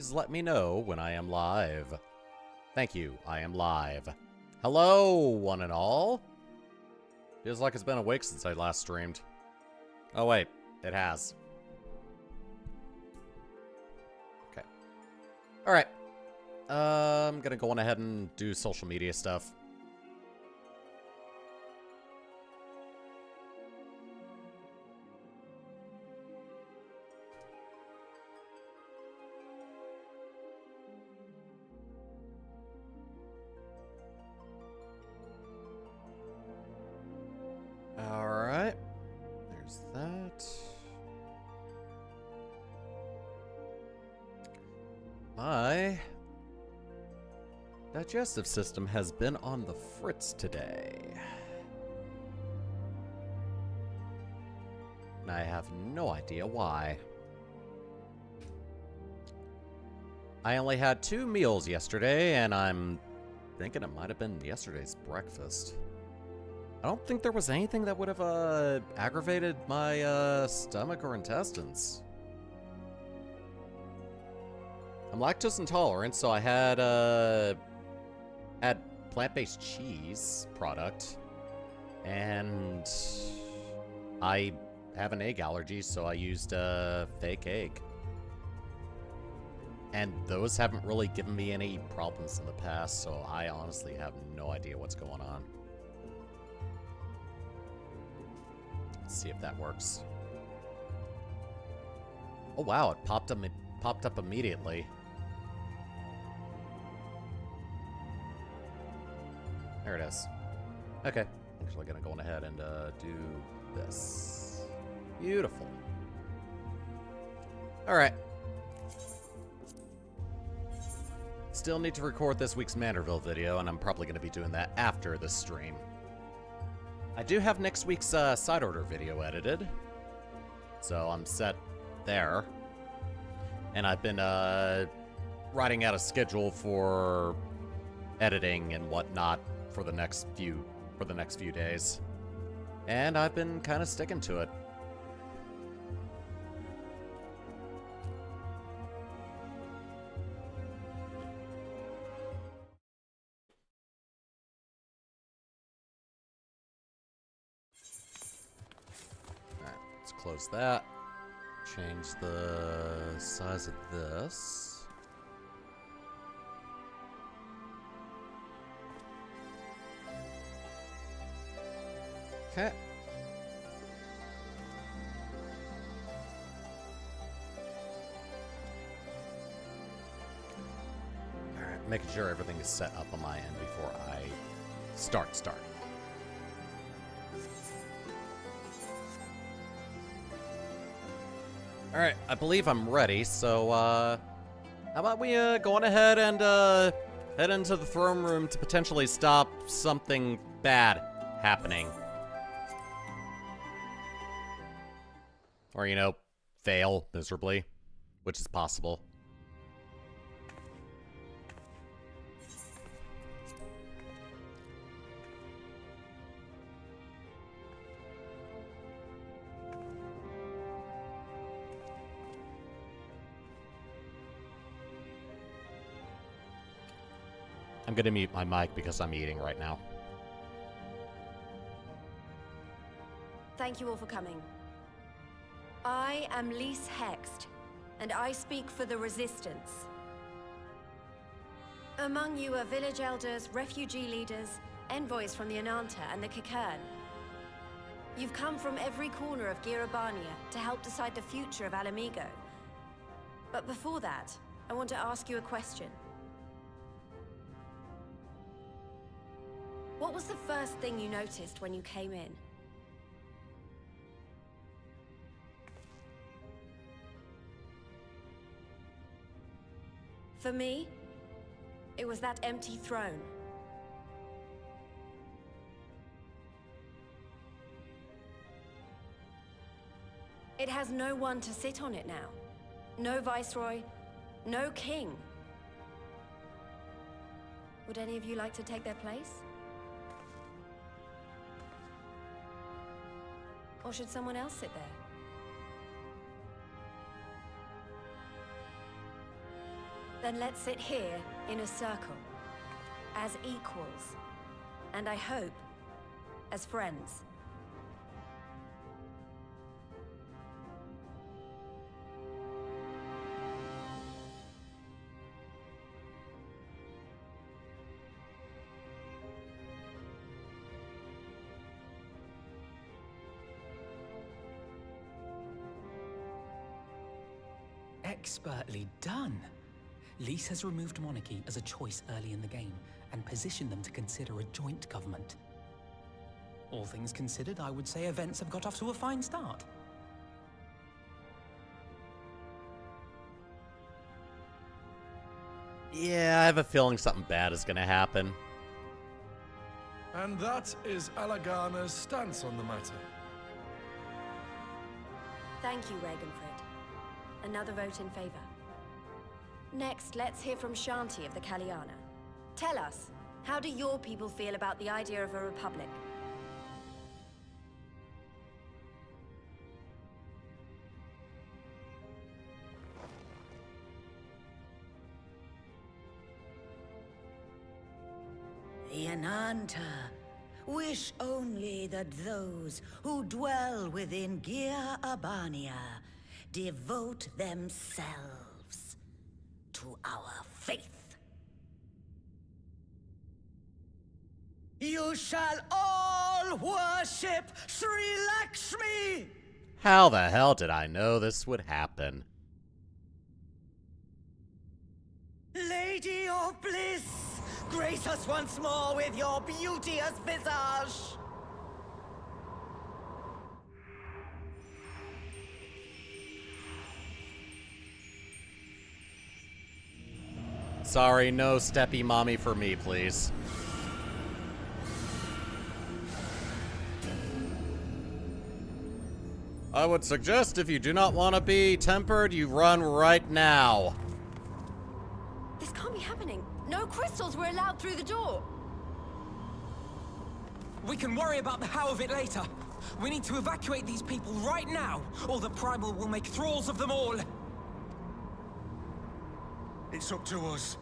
Please let me know when I am live. Thank you, I am live. Hello, one and all. Feels like it's been a week since I last streamed. Oh wait, it has. Okay. Alright. I'm gonna go on ahead and do social media stuff. Alright. There's that. My digestive system has been on the fritz today. And I have no idea why. I only had 2 meals yesterday, and I'm thinking it might have been yesterday's breakfast. I don't think there was anything that would have aggravated my stomach or intestines. I'm lactose intolerant, so I had plant-based cheese product, and I have an egg allergy, so I used fake egg. And those haven't really given me any problems in the past, so I honestly have no idea what's going on. Let's see if that works. Oh wow, it popped up immediately. There it is. Okay, I'm actually gonna go on ahead and do this. Beautiful. Alright. Still need to record this week's Manderville video, and I'm probably gonna be doing that after the stream. I do have next week's side order video edited, so I'm set there. And I've been writing out a schedule for editing and whatnot for the next few days, and I've been kind of sticking to it. Close that. Change the size of this. Okay. Alright, making sure everything is set up on my end before I start. Alright, I believe I'm ready, so, how about we, go on ahead and, head into the throne room to potentially stop something bad happening. Or, you know, fail miserably, which is possible. I'm gonna mute my mic because I'm eating right now. Thank you all for coming. I am Lise Hext, and I speak for the Resistance. Among you are village elders, refugee leaders, envoys from the Ananta and the Kikern. You've come from every corner of Girabania to help decide the future of Alamigo. But before that, I want to ask you a question. What was the first thing you noticed when you came in? For me, it was that empty throne. It has no one to sit on it now. No viceroy, no king. Would any of you like to take their place? Or should someone else sit there? Then let's sit here in a circle, as equals, and I hope, as friends. Expertly done. Lys has removed monarchy as a choice early in the game and positioned them to consider a joint government. All things considered, I would say events have got off to a fine start. Yeah, I have a feeling something bad is gonna happen. And that is Alagana's stance on the matter. Thank you, Ragenfrid. Another vote in favor. Next, let's hear from Shanti of the Kalyana. Tell us, how do your people feel about the idea of a republic? The Ananta wish only that those who dwell within Gir Abania devote themselves to our faith. You shall all worship Sri Lakshmi! How the hell did I know this would happen? Lady of bliss, grace us once more with your beauteous visage! Sorry, no steppy mommy for me, please. I would suggest if you do not want to be tempered, you run right now. This can't be happening. No crystals were allowed through the door. We can worry about the how of it later. We need to evacuate these people right now, or the Primal will make thralls of them all. It's up to us.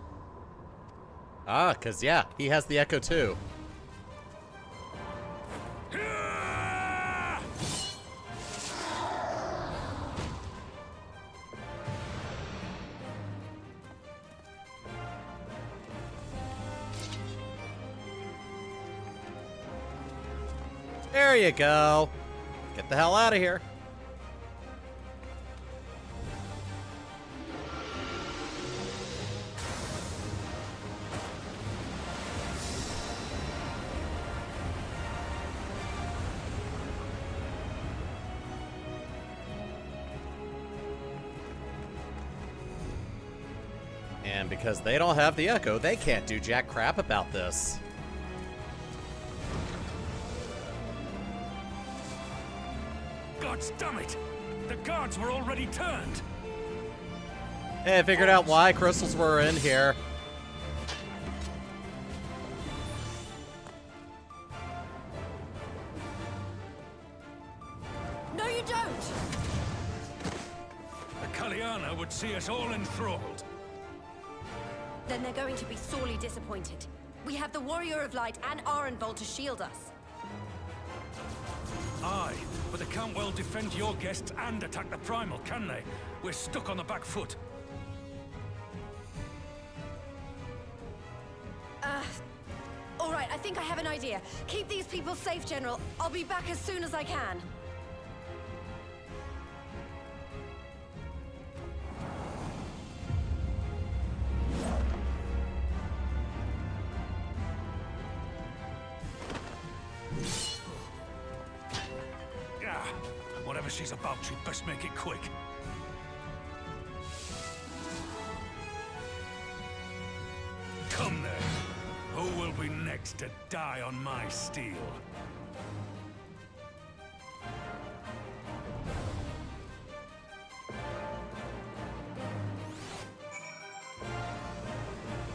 Ah, 'cause yeah, he has the Echo too. There you go. Get the hell out of here. And because they don't have the Echo, they can't do jack crap about this. Gods damn it! The guards were already turned! Hey, I figured out why crystals were in here. No, you don't! The Kalyana would see us all enthralled. Then they're going to be sorely disappointed. We have the Warrior of Light and Arenvold to shield us. Aye, but they can't well defend your guests and attack the Primal, can they? We're stuck on the back foot. All right, I think I have an idea. Keep these people safe, General. I'll be back as soon as I can. Ah, whatever she's about, she'd best make it quick. Come then. Who will be next to die on my steel?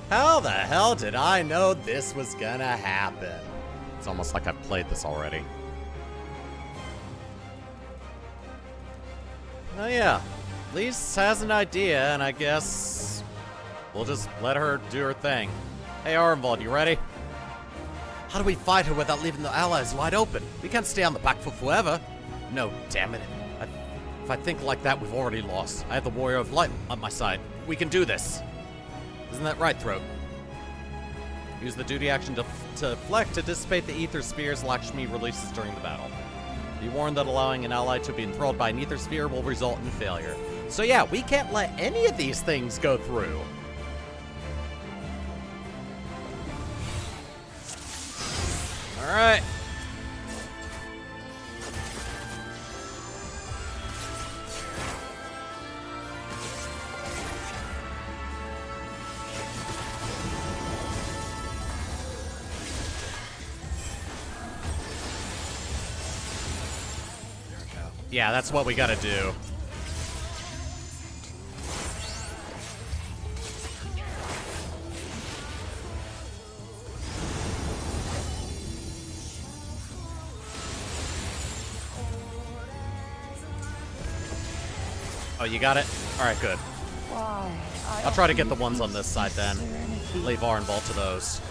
How the hell did I know this was gonna happen? It's almost like I've played this already. Oh yeah, Lys has an idea, and I guess We'll just let her do her thing. Hey, Armvald, you ready? How do we fight her without leaving the allies wide open? We can't stay on the back foot forever. No, damn it. If I think like that, we've already lost. I have the Warrior of Light on my side. We can do this. Isn't that right, Throat? Use the duty action to deflect to dissipate the ether spheres Lakshmi releases during the battle. Be warned that allowing an ally to be enthralled by an ether sphere will result in failure. So yeah, we can't let any of these things go through. Alright. Yeah, that's what we gotta do. Oh, you got it? Alright, good. I'll try to get the ones on this side then. Leave Arnvald to those.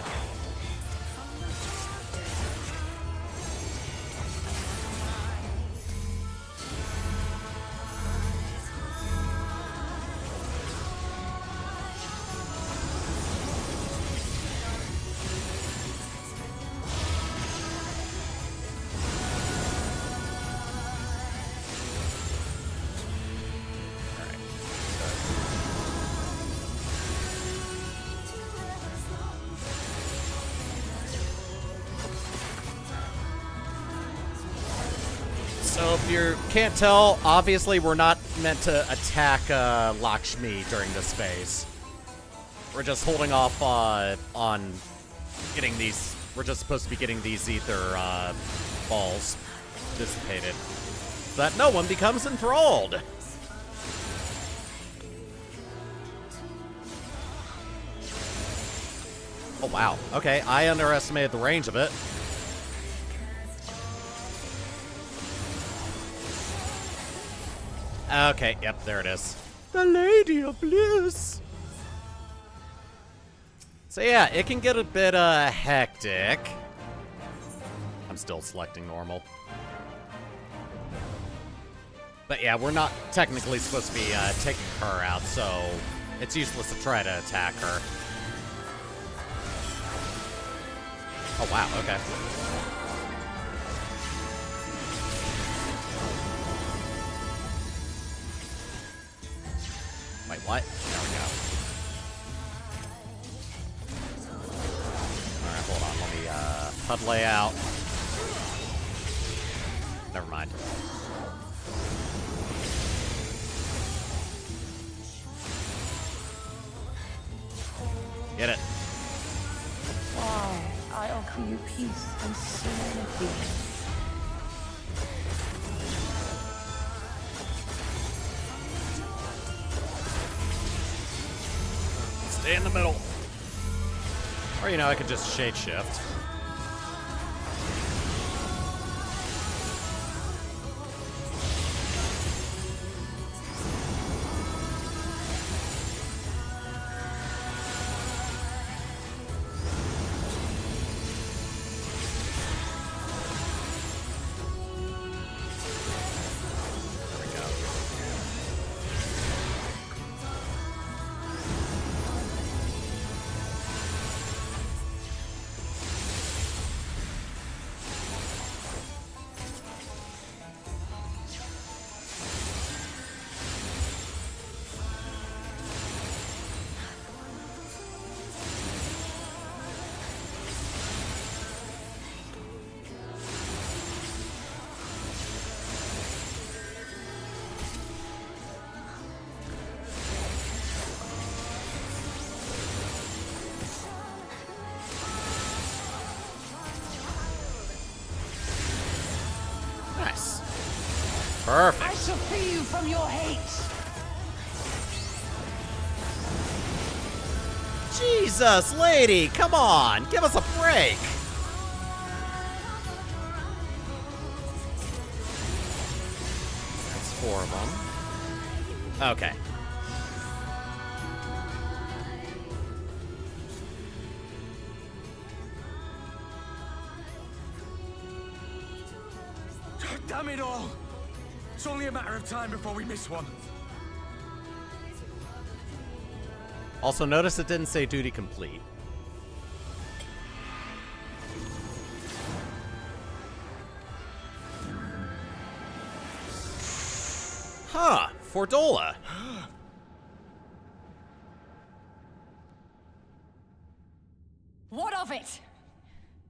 So if you can't tell, obviously we're not meant to attack Lakshmi during this phase. We're just holding off on getting these. We're just supposed to be getting these ether balls dissipated, so that no one becomes enthralled. Oh wow. Okay, I underestimated the range of it. Okay, yep, there it is. The Lady of Bliss. So yeah, it can get a bit hectic. I'm still selecting normal. But yeah, we're not technically supposed to be taking her out, so it's useless to try to attack her. Oh wow, okay. Wait, what? There we go. Alright, hold on. Let me, HUD layout. Never mind. Get it. Why, I offer you peace and serenity. Stay in the middle. Or, you know, I could just shade shift. Perfect. I shall free you from your hate. Jesus, lady, come on, give us a break. That's 4 of them. Okay. Damn it all! It's only a matter of time before we miss one. Also, notice it didn't say duty complete. Huh, Fordola. What of it?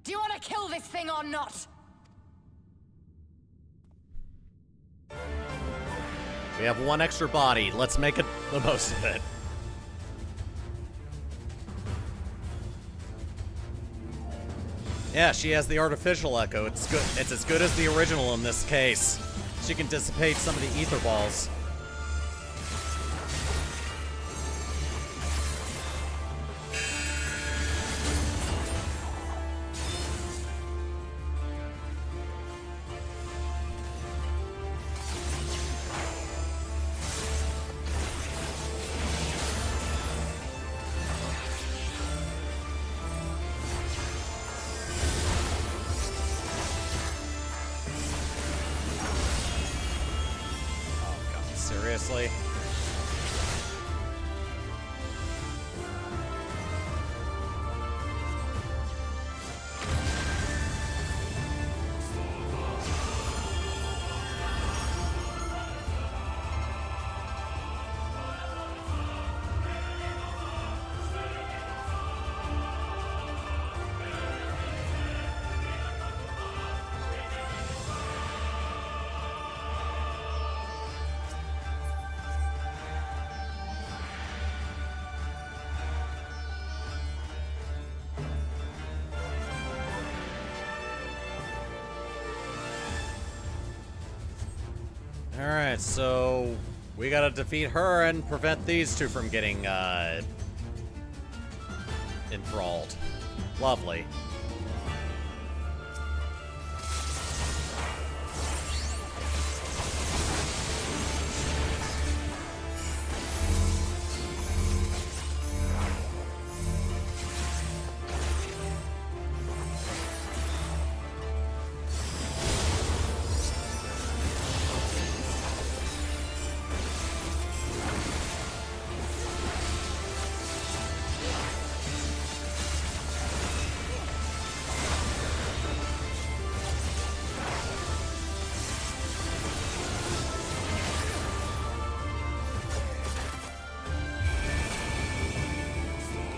Do you want to kill this thing or not? We have one extra body. Let's make it the most of it. Yeah, she has the artificial echo. It's good. It's as good as the original in this case. She can dissipate some of the ether balls. Seriously? Alright, so we gotta defeat her and prevent these two from getting enthralled. Lovely.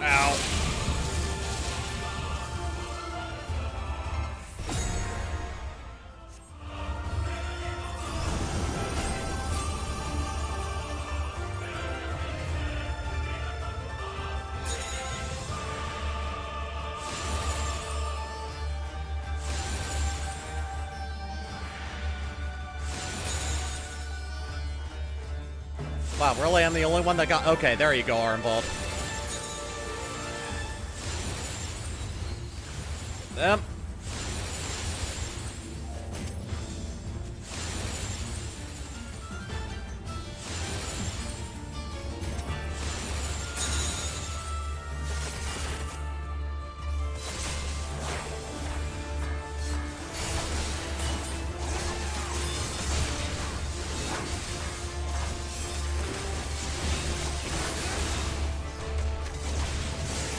Ow. Wow, really? I'm the only one that got... Okay, there you go, Armbold. Yep.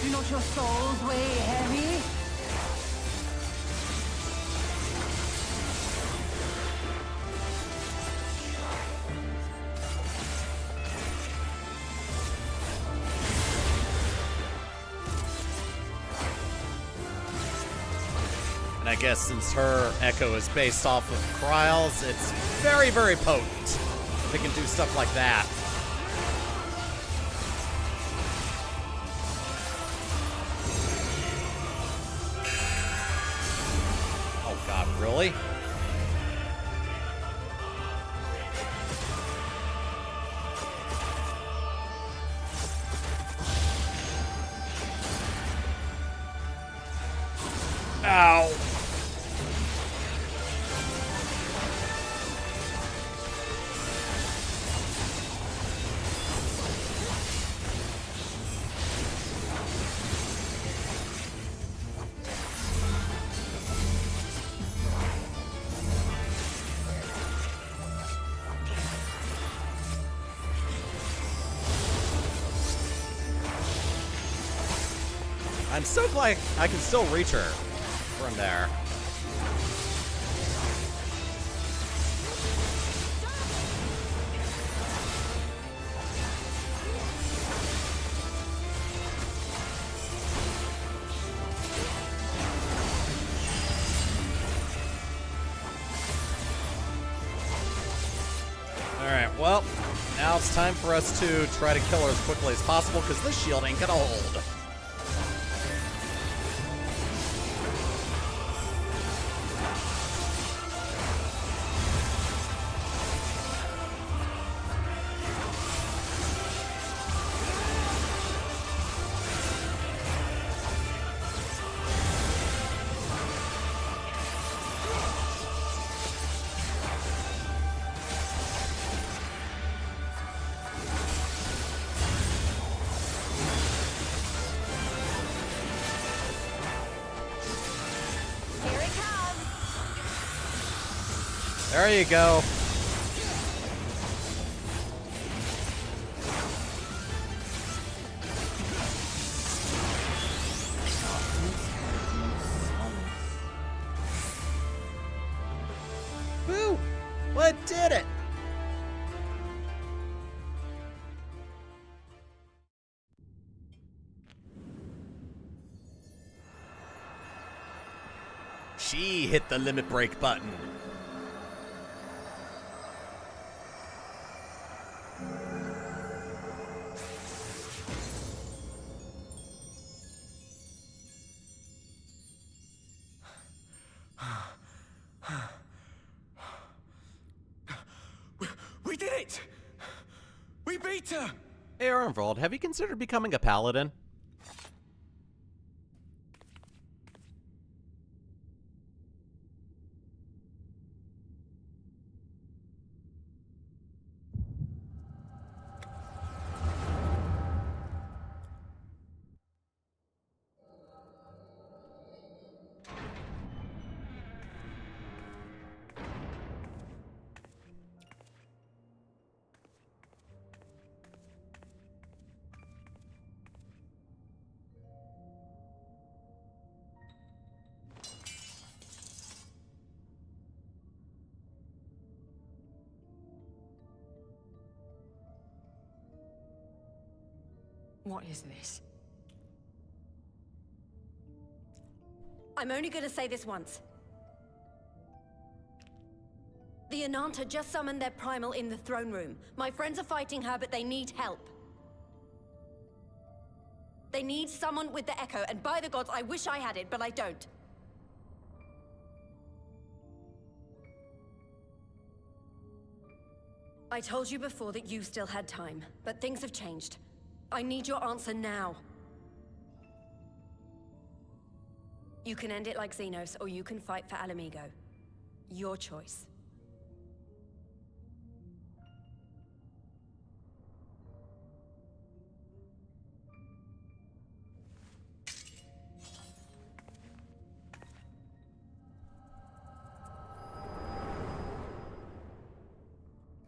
Do not your souls weigh heavy? And I guess since her echo is based off of Kryle's, it's very, very potent. They can do stuff like that. Oh god, really? Ow. I'm so glad I can still reach her from there. Alright, well, now it's time for us to try to kill her as quickly as possible, because this shield ain't gonna hold. Here it comes! There you go. Woo! What did it? She hit the limit break button. We did it! We beat her! Hey, Armvold, have you considered becoming a paladin? What is this? I'm only gonna say this once. The Ananta just summoned their primal in the throne room. My friends are fighting her, but they need help. They need someone with the Echo, and by the gods, I wish I had it, but I don't. I told you before that you still had time, but things have changed. I need your answer now. You can end it like Xenos, or you can fight for Alamigo. Your choice.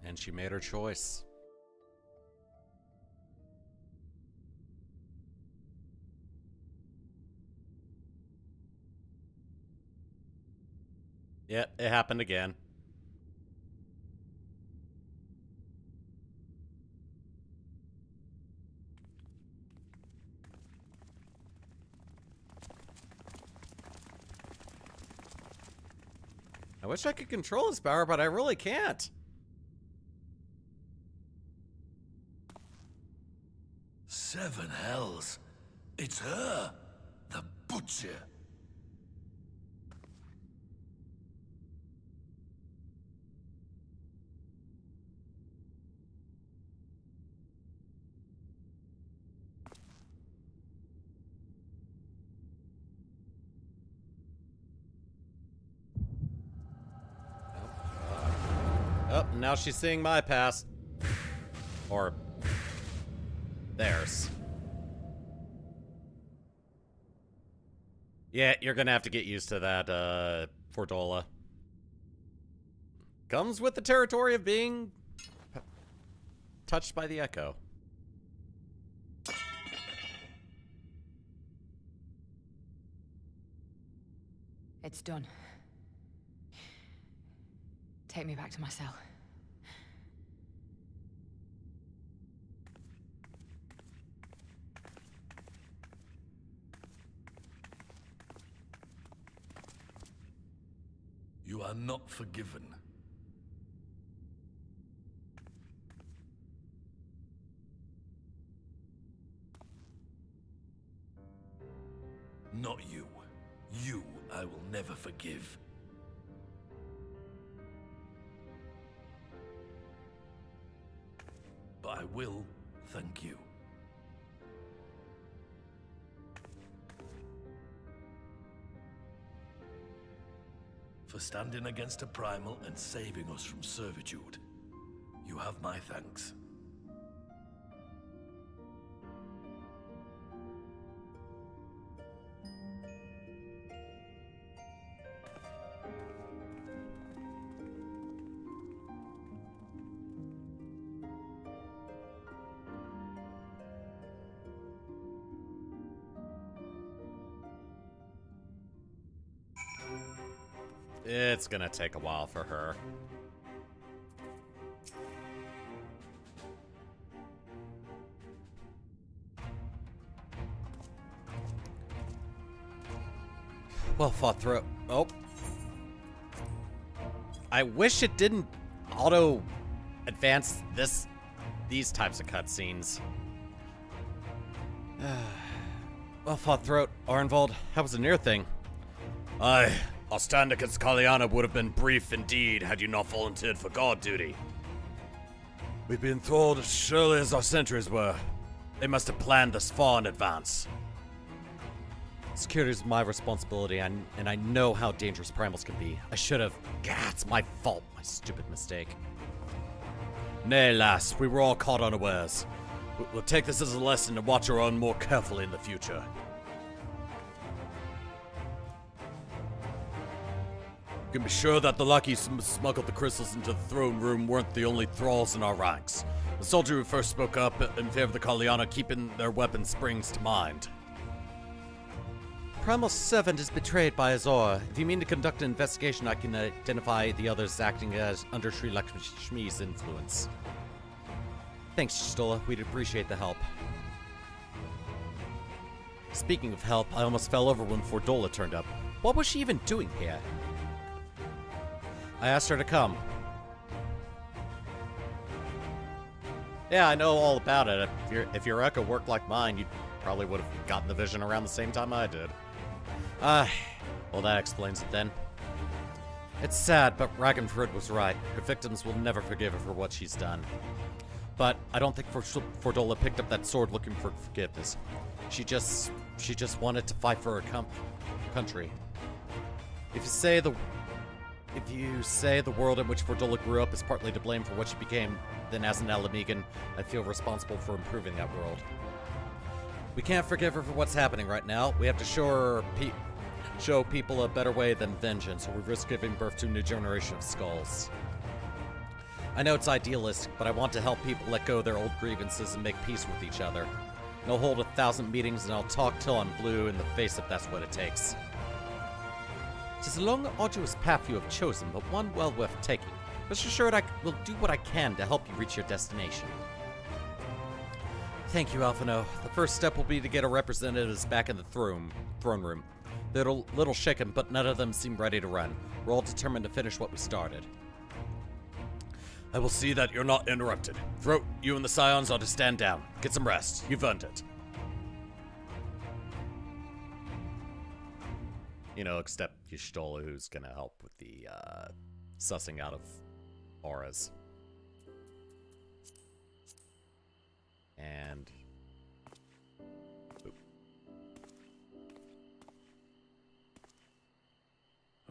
And she made her choice. Yep, it happened again. I wish I could control his power, but I really can't. Seven hells. It's her, the butcher. Oh, now she's seeing my past. Or theirs. Yeah, you're gonna have to get used to that, Fordola. Comes with the territory of being touched by the Echo. It's done. Take me back to my cell. You are not forgiven. Not you. You I will never forgive. But I will thank you. For standing against a primal and saving us from servitude. You have my thanks. It's gonna take a while for her. Well fought through. Oh. I wish it didn't auto advance these types of cutscenes. Well fought throat, Arnvald. That was a near thing. Aye. Our stand against Kalyana would have been brief indeed had you not volunteered for guard duty. We've been enthralled as surely as our sentries were. They must have planned this far in advance. Security is my responsibility, and I know how dangerous primals can be. I should have... Gah, it's my fault. My stupid mistake. Nay, lass, we were all caught unawares. We'll take this as a lesson and watch our own more carefully in the future. You can be sure that the luckies who smuggled the crystals into the throne room weren't the only thralls in our ranks. The soldier who first spoke up in favor of the Kalyana keeping their weapon springs to mind. Primal's servant is betrayed by Azor. If you mean to conduct an investigation, I can identify the others acting as under Sri Lakshmi's influence. Thanks, Stola. We'd appreciate the help. Speaking of help, I almost fell over when Fordola turned up. What was she even doing here? I asked her to come. Yeah, I know all about it. If your echo worked like mine, you probably would have gotten the vision around the same time I did. Well, that explains it then. It's sad, but Ragnfrid was right. Her victims will never forgive her for what she's done. But I don't think Fordola picked up that sword looking for forgiveness. She just wanted to fight for her country. If you say the world in which Fordola grew up is partly to blame for what she became, then as an Alamegan, I feel responsible for improving that world. We can't forgive her for what's happening right now. We have to show people a better way than vengeance, or we risk giving birth to a new generation of skulls. I know it's idealistic, but I want to help people let go of their old grievances and make peace with each other. And I'll hold 1,000 meetings and I'll talk till I'm blue in the face if that's what it takes. It is a long, arduous path you have chosen, but one well worth taking. Rest assured I will do what I can to help you reach your destination. Thank you, Alphino. The first step will be to get our representatives back in the throne room. They're a little shaken, but none of them seem ready to run. We're all determined to finish what we started. I will see that you're not interrupted. Throat, you and the Scions are to stand down. Get some rest. You've earned it. You know, except Y'shtola, who's gonna help with the, sussing out of auras. And... Oop.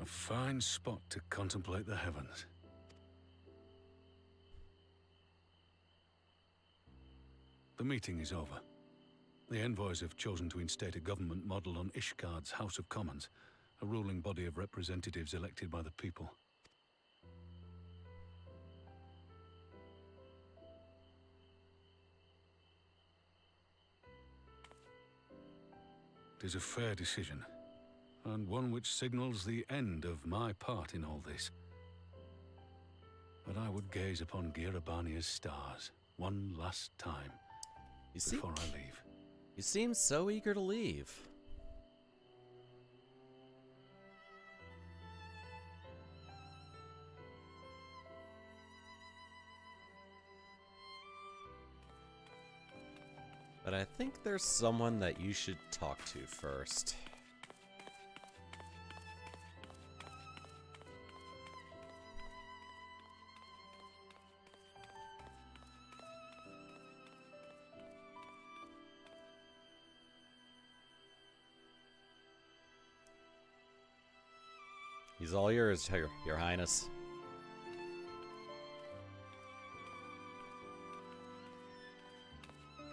A fine spot to contemplate the heavens. The meeting is over. The envoys have chosen to instate a government modelled on Ishgard's House of Commons, a ruling body of representatives elected by the people. It is a fair decision. and one which signals the end of my part in all this. But I would gaze upon Girabania's stars one last time before I leave. You seem so eager to leave. But I think there's someone that you should talk to first. He's all yours, Your Highness.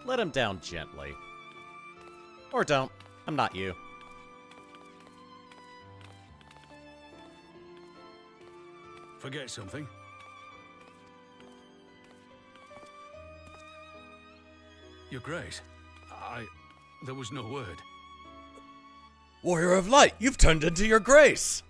Let him down gently. Or don't. I'm not you. Forget something? Your Grace, there was no word. Warrior of Light, you've turned into Your Grace!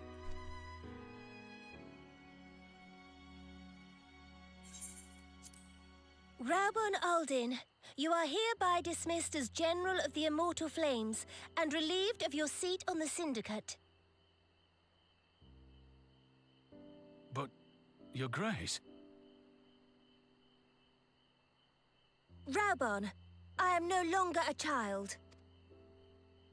Raubon Aldin, you are hereby dismissed as General of the Immortal Flames and relieved of your seat on the Syndicate. But, Your Grace... Raubon, I am no longer a child.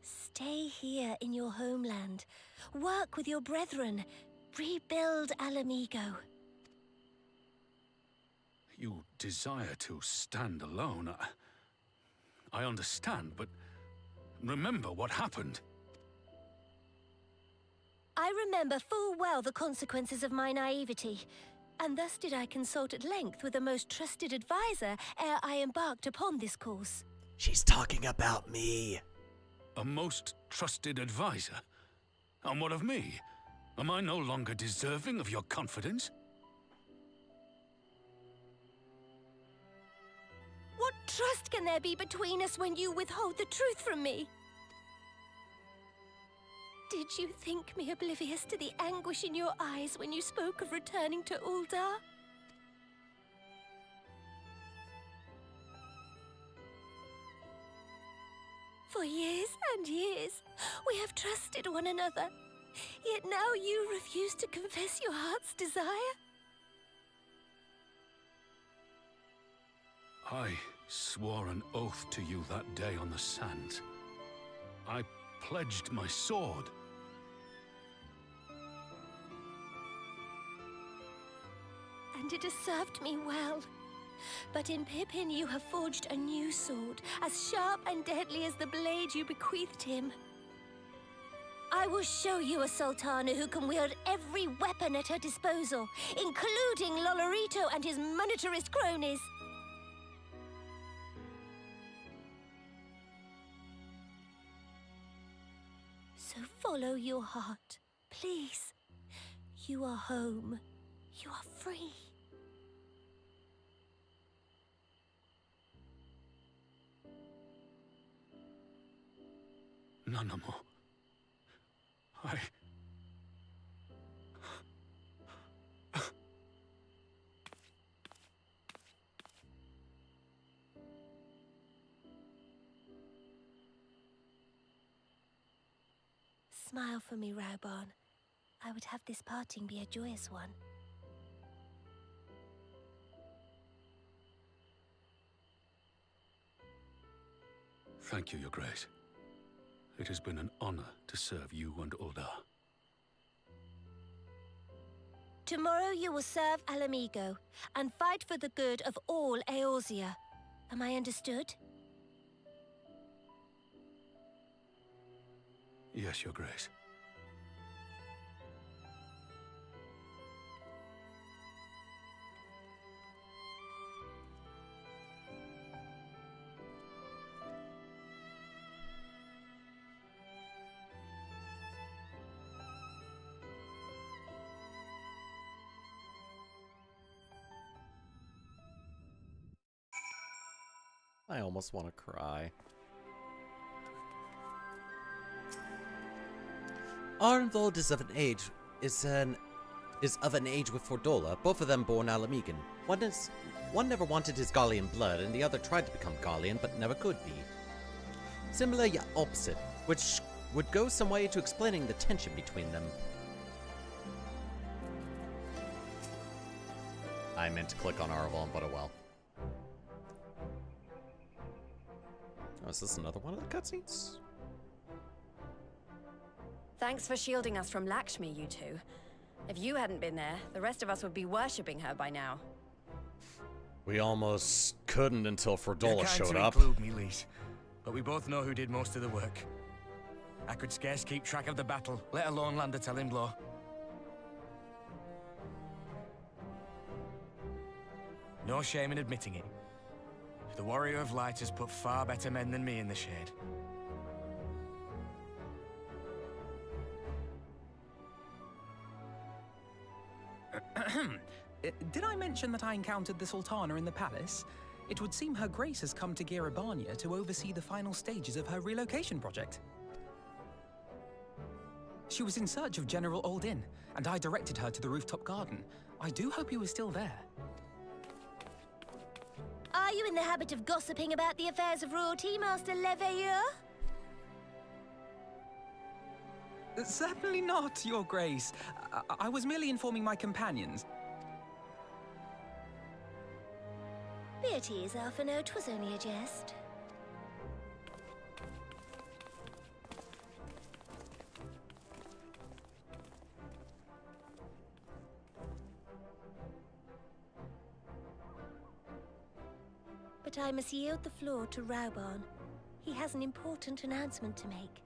Stay here in your homeland. Work with your brethren. Rebuild Alamigo. You desire to stand alone. I understand, but remember what happened. I remember full well the consequences of my naivety, and thus did I consult at length with a most trusted advisor ere I embarked upon this course. She's talking about me. A most trusted advisor? And what of me? Am I no longer deserving of your confidence? What trust can there be between us when you withhold the truth from me? Did you think me oblivious to the anguish in your eyes when you spoke of returning to Uldar? For years and years, we have trusted one another. Yet now you refuse to confess your heart's desire? I swore an oath to you that day on the sands. I pledged my sword. And it has served me well. But in Pippin you have forged a new sword, as sharp and deadly as the blade you bequeathed him. I will show you a Sultana who can wield every weapon at her disposal, including Lolorito and his monetarist cronies. So follow your heart, please. You are home. You are free. Nanamo. Smile for me, Raubon. I would have this parting be a joyous one. Thank you, Your Grace. It has been an honor to serve you and Uldar. Tomorrow you will serve Alamigo and fight for the good of all Eorzea. Am I understood? Yes, Your Grace. I almost want to cry. Arnvold is of an age with Fordola, both of them born Alamegan. One never wanted his Gallian blood, and the other tried to become Gallian, but never could be. Similar yet opposite, which would go some way to explaining the tension between them. I meant to click on Arval, but oh well. Oh, is this another one of the cutscenes? Thanks for shielding us from Lakshmi, you two. If you hadn't been there, the rest of us would be worshipping her by now. We almost couldn't until Fordola showed up. Include me, Lise, but we both know who did most of the work. I could scarce keep track of the battle, let alone land a telling blow. No shame in admitting it. The Warrior of Light has put far better men than me in the shade. Did I mention that I encountered the Sultana in the palace? It would seem Her Grace has come to Girabania to oversee the final stages of her relocation project. She was in search of General Oldin, and I directed her to the rooftop garden. I do hope he was still there. Are you in the habit of gossiping about the affairs of royalty, Master Leveilleur? Certainly not, Your Grace. I was merely informing my companions. Beatrice Arfano, 'twas only a jest. But I must yield the floor to Raubarn. He has an important announcement to make.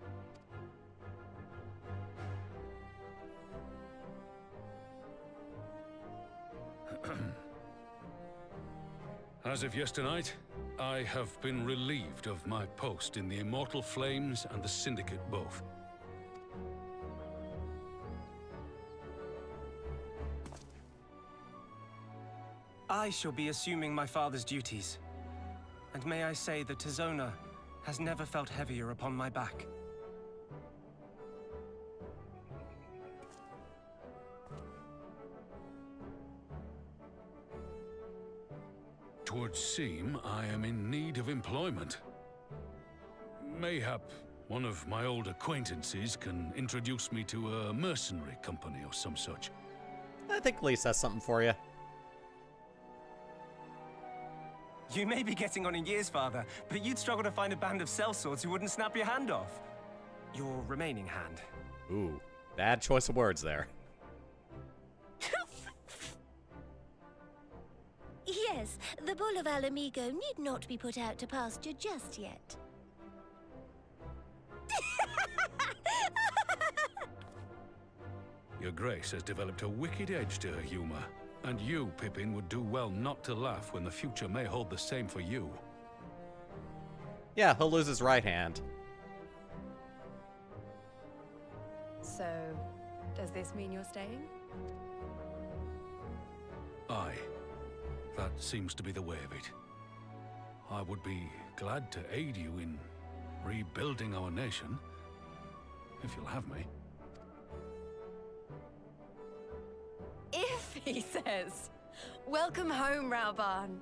As of yesternight, I have been relieved of my post in the Immortal Flames and the Syndicate both. I shall be assuming my father's duties. And may I say that Tizona has never felt heavier upon my back. Twould seem I am in need of employment. Mayhap one of my old acquaintances can introduce me to a mercenary company or some such. I think Lise has something for you. You may be getting on in years, Father, but you'd struggle to find a band of sellswords who wouldn't snap your hand off. Your remaining hand. Ooh, bad choice of words there. Yes, the bull of Alamigo need not be put out to pasture just yet. Your Grace has developed a wicked edge to her humor, and you, Pippin, would do well not to laugh when the future may hold the same for you. Yeah, he'll lose his right hand. So, does this mean you're staying? Aye. That seems to be the way of it. I would be glad to aid you in rebuilding our nation, if you'll have me. If, he says. Welcome home, Raubarn.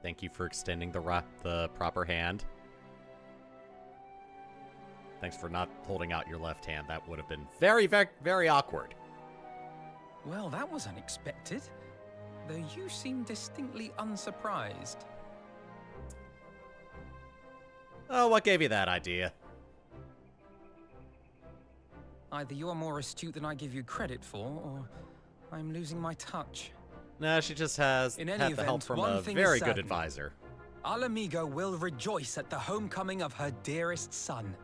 Thank you for extending the proper hand. Thanks for not holding out your left hand. That would have been very, very, very awkward. Well, that was unexpected. Though you seem distinctly unsurprised. Oh, what gave you that idea? Either you're more astute than I give you credit for, or I'm losing my touch. No, she just has In any had the event, help from one a thing very is good certain. advisor. Alamigo will rejoice at the homecoming of her dearest son.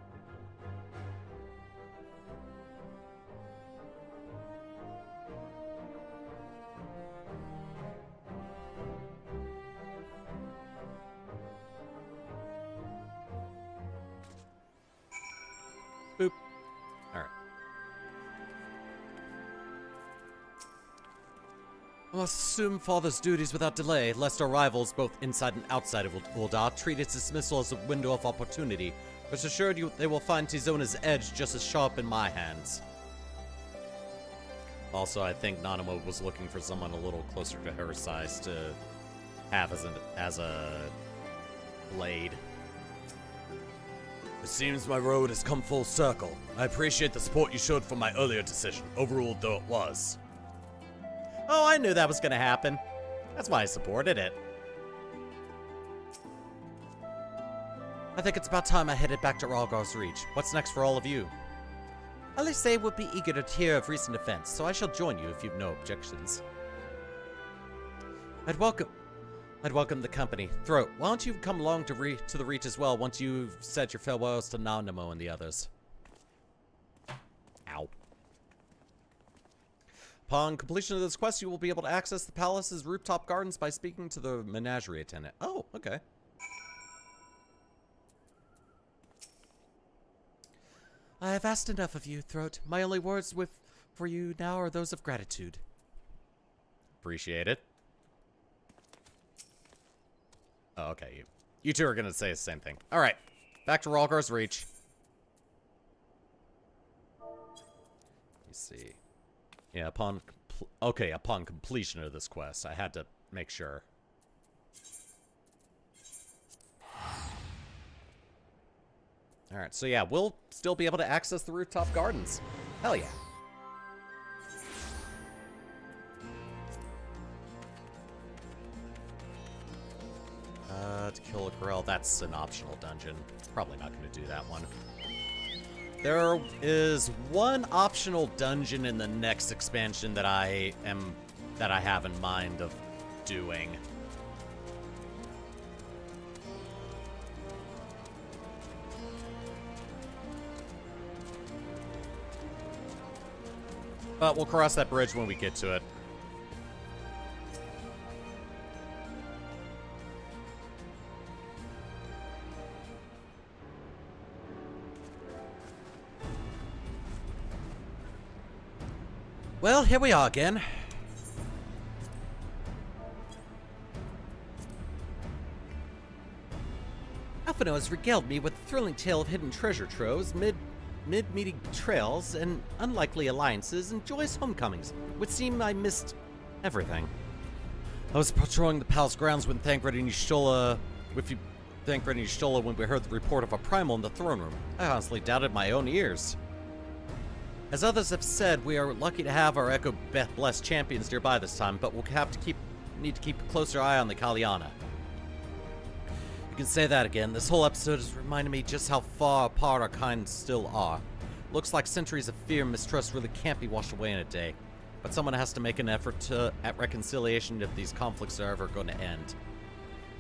Boop. Alright. I must assume father's duties without delay, lest our rivals, both inside and outside of Ul'dah, treat its dismissal as a window of opportunity. Rest assured you they will find Tizona's edge just as sharp in my hands. Also, I think Nanamo was looking for someone a little closer to her size to have as a blade. It seems my road has come full circle. I appreciate the support you showed for my earlier decision, overruled though it was. Oh, I knew that was gonna happen. That's why I supported it. I think it's about time I headed back to Rhalgr's Reach. What's next for all of you? Alisaie would be eager to hear of recent events, so I shall join you if you've no objections. I'd welcome the company. Throat, why don't you come along to the Reach as well once you've said your farewells to Nanamo and the others? Ow. Upon completion of this quest, you will be able to access the palace's rooftop gardens by speaking to the menagerie attendant. Oh, okay. I have asked enough of you, Throat. My only words for you now are those of gratitude. Appreciate it. Oh, okay. You two are going to say the same thing. All right. Back to Rhalgr's Reach. Let me see. Yeah, upon completion of this quest, I had to make sure. All right, so yeah, we'll still be able to access the rooftop gardens. Hell yeah. To kill a Grell, that's an optional dungeon. Probably not going to do that one. There is one optional dungeon in the next expansion that I have in mind of doing. But we'll cross that bridge when we get to it. Well, here we are again. Alphino has regaled me with a thrilling tale of hidden treasure troves, mid-meeting betrayals, and unlikely alliances, and joyous homecomings. It would seem I missed everything. I was patrolling the palace grounds when Thancred and Y'shtola when we heard the report of a primal in the throne room. I honestly doubted my own ears. As others have said, we are lucky to have our Echo-blessed champions nearby this time, but we'll need to keep a closer eye on the Kaliana. You can say that again. This whole episode has reminded me just how far apart our kind still are. Looks like centuries of fear and mistrust really can't be washed away in a day. But someone has to make an effort at reconciliation if these conflicts are ever going to end.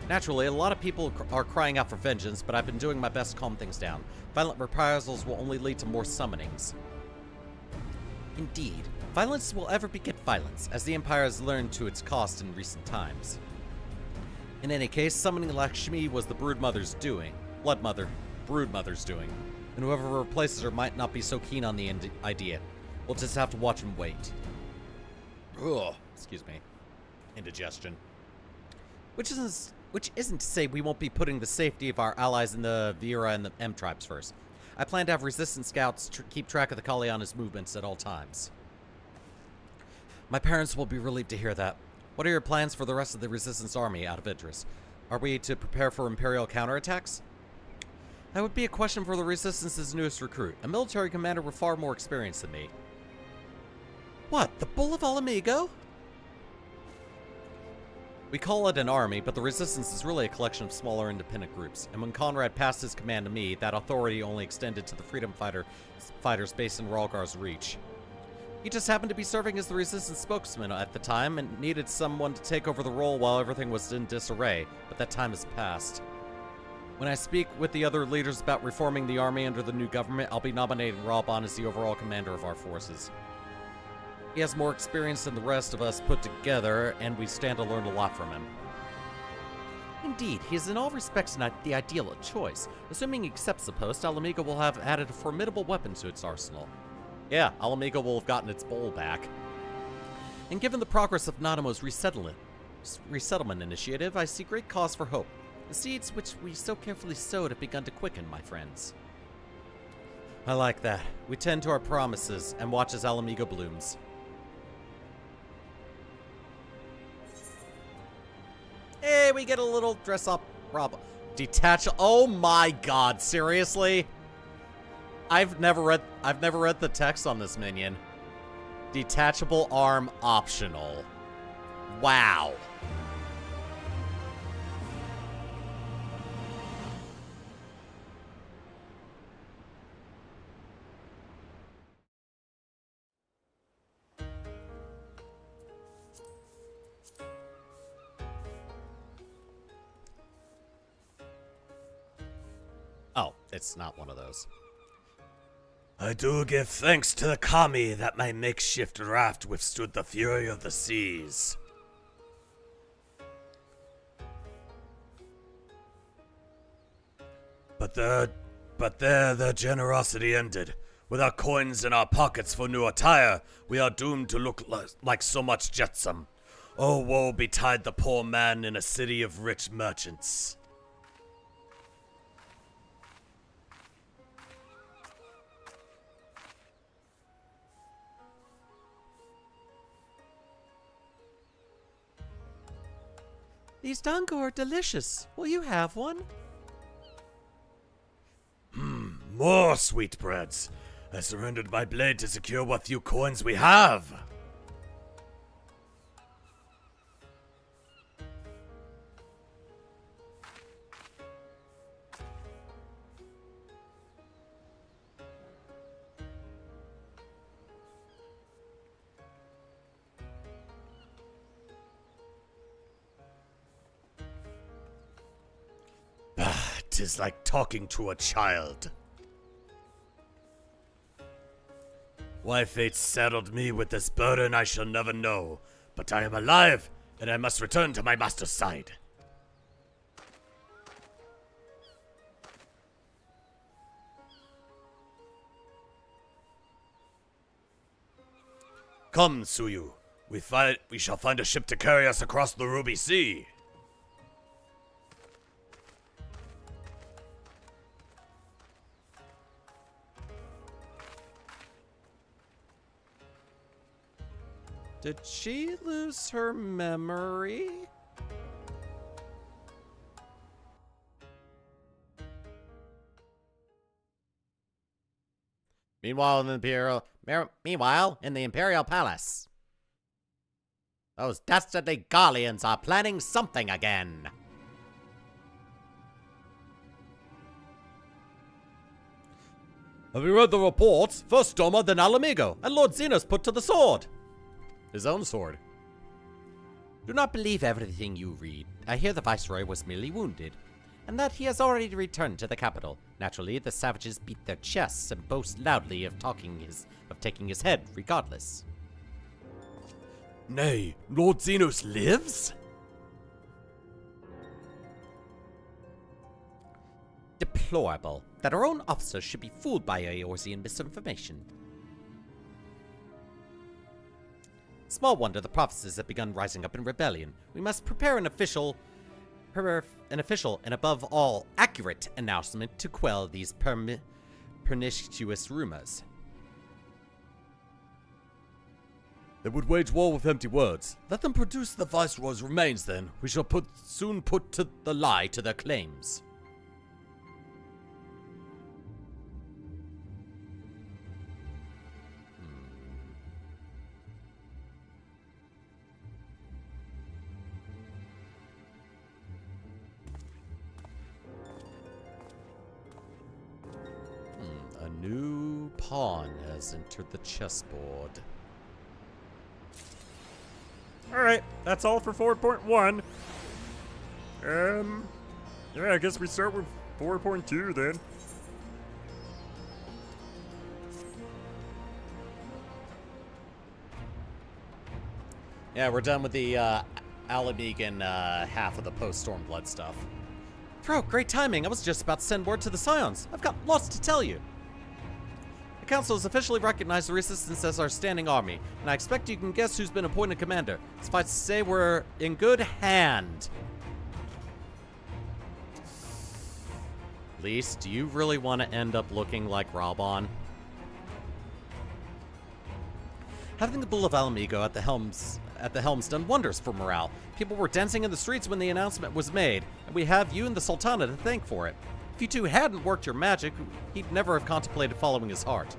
Naturally, a lot of people are crying out for vengeance, but I've been doing my best to calm things down. Violent reprisals will only lead to more summonings. Indeed, violence will ever beget violence, as the Empire has learned to its cost in recent times. In any case, summoning Lakshmi was the Broodmother's doing. Broodmother's doing. And whoever replaces her might not be so keen on the idea. We'll just have to watch and wait. Ugh, excuse me. Indigestion. Which isn't to say we won't be putting the safety of our allies in the Vera and the M tribes first. I plan to have resistance scouts keep track of the Kaliana's movements at all times. My parents will be relieved to hear that. What are your plans for the rest of the resistance army, out of interest? Are we to prepare for Imperial counterattacks? That would be a question for the Resistance's newest recruit, a military commander with far more experience than me. What, the Bull of Alamigo? We call it an army, but the Resistance is really a collection of smaller independent groups, and when Conrad passed his command to me, that authority only extended to the freedom fighters based in Rhalgr's Reach. He just happened to be serving as the Resistance spokesman at the time, and needed someone to take over the role while everything was in disarray, but that time has passed. When I speak with the other leaders about reforming the army under the new government, I'll be nominating Raubon as the overall commander of our forces. He has more experience than the rest of us put together, and we stand to learn a lot from him. Indeed, he is in all respects the ideal choice. Assuming he accepts the post, Alamigo will have added a formidable weapon to its arsenal. Yeah, Alamigo will have gotten its bowl back. And given the progress of Nanamo's resettlement initiative, I see great cause for hope. The seeds which we so carefully sowed have begun to quicken, my friends. I like that. We tend to our promises and watch as Alamigo blooms. Hey, we get a little dress up Rob. Detach. Oh my god, seriously? I've never read the text on this minion. Detachable arm optional. Wow. Oh, it's not one of those. I do give thanks to the kami that my makeshift raft withstood the fury of the seas. But there their generosity ended. With our coins in our pockets for new attire, we are doomed to look like so much jetsam. Oh, woe betide the poor man in a city of rich merchants. These dango are delicious. Will you have one? More sweetbreads. I surrendered my blade to secure what few coins we have. Tis like talking to a child. Why fate saddled me with this burden I shall never know, but I am alive, and I must return to my master's side. Come, Suyu. We shall find a ship to carry us across the Ruby Sea. Did she lose her memory? Meanwhile, in the Imperial Palace, those dastardly Garleans are planning something again. Have you read the reports? First Doma, then Alamigo, and Lord Xenos put to the sword. His own sword. Do not believe everything you read. I hear the Viceroy was merely wounded, and that he has already returned to the capital. Naturally, the savages beat their chests and boast loudly of taking his head, regardless. Nay, Lord Xenos lives? Deplorable that our own officers should be fooled by Eorzean misinformation. Small wonder the prophecies have begun rising up in rebellion. We must prepare an official and above all accurate announcement to quell these pernicious rumors. They would wage war with empty words. Let them produce the Viceroy's remains then. We shall soon put to the lie to their claims. A new pawn has entered the chessboard. Alright, that's all for 4.1. Yeah, I guess we start with 4.2 then. Yeah, we're done with the Alamegan half of the post-Stormblood stuff. Bro, great timing. I was just about to send word to the Scions. I've got lots to tell you. The Council has officially recognized the Resistance as our standing army, and I expect you can guess who's been appointed commander. Suffice to say, we're in good hand. Lise, do you really want to end up looking like Raubon? Having the Bull of Alamigo at the helm's done wonders for morale. People were dancing in the streets when the announcement was made, and we have you and the Sultana to thank for it. If you two hadn't worked your magic, he'd never have contemplated following his heart.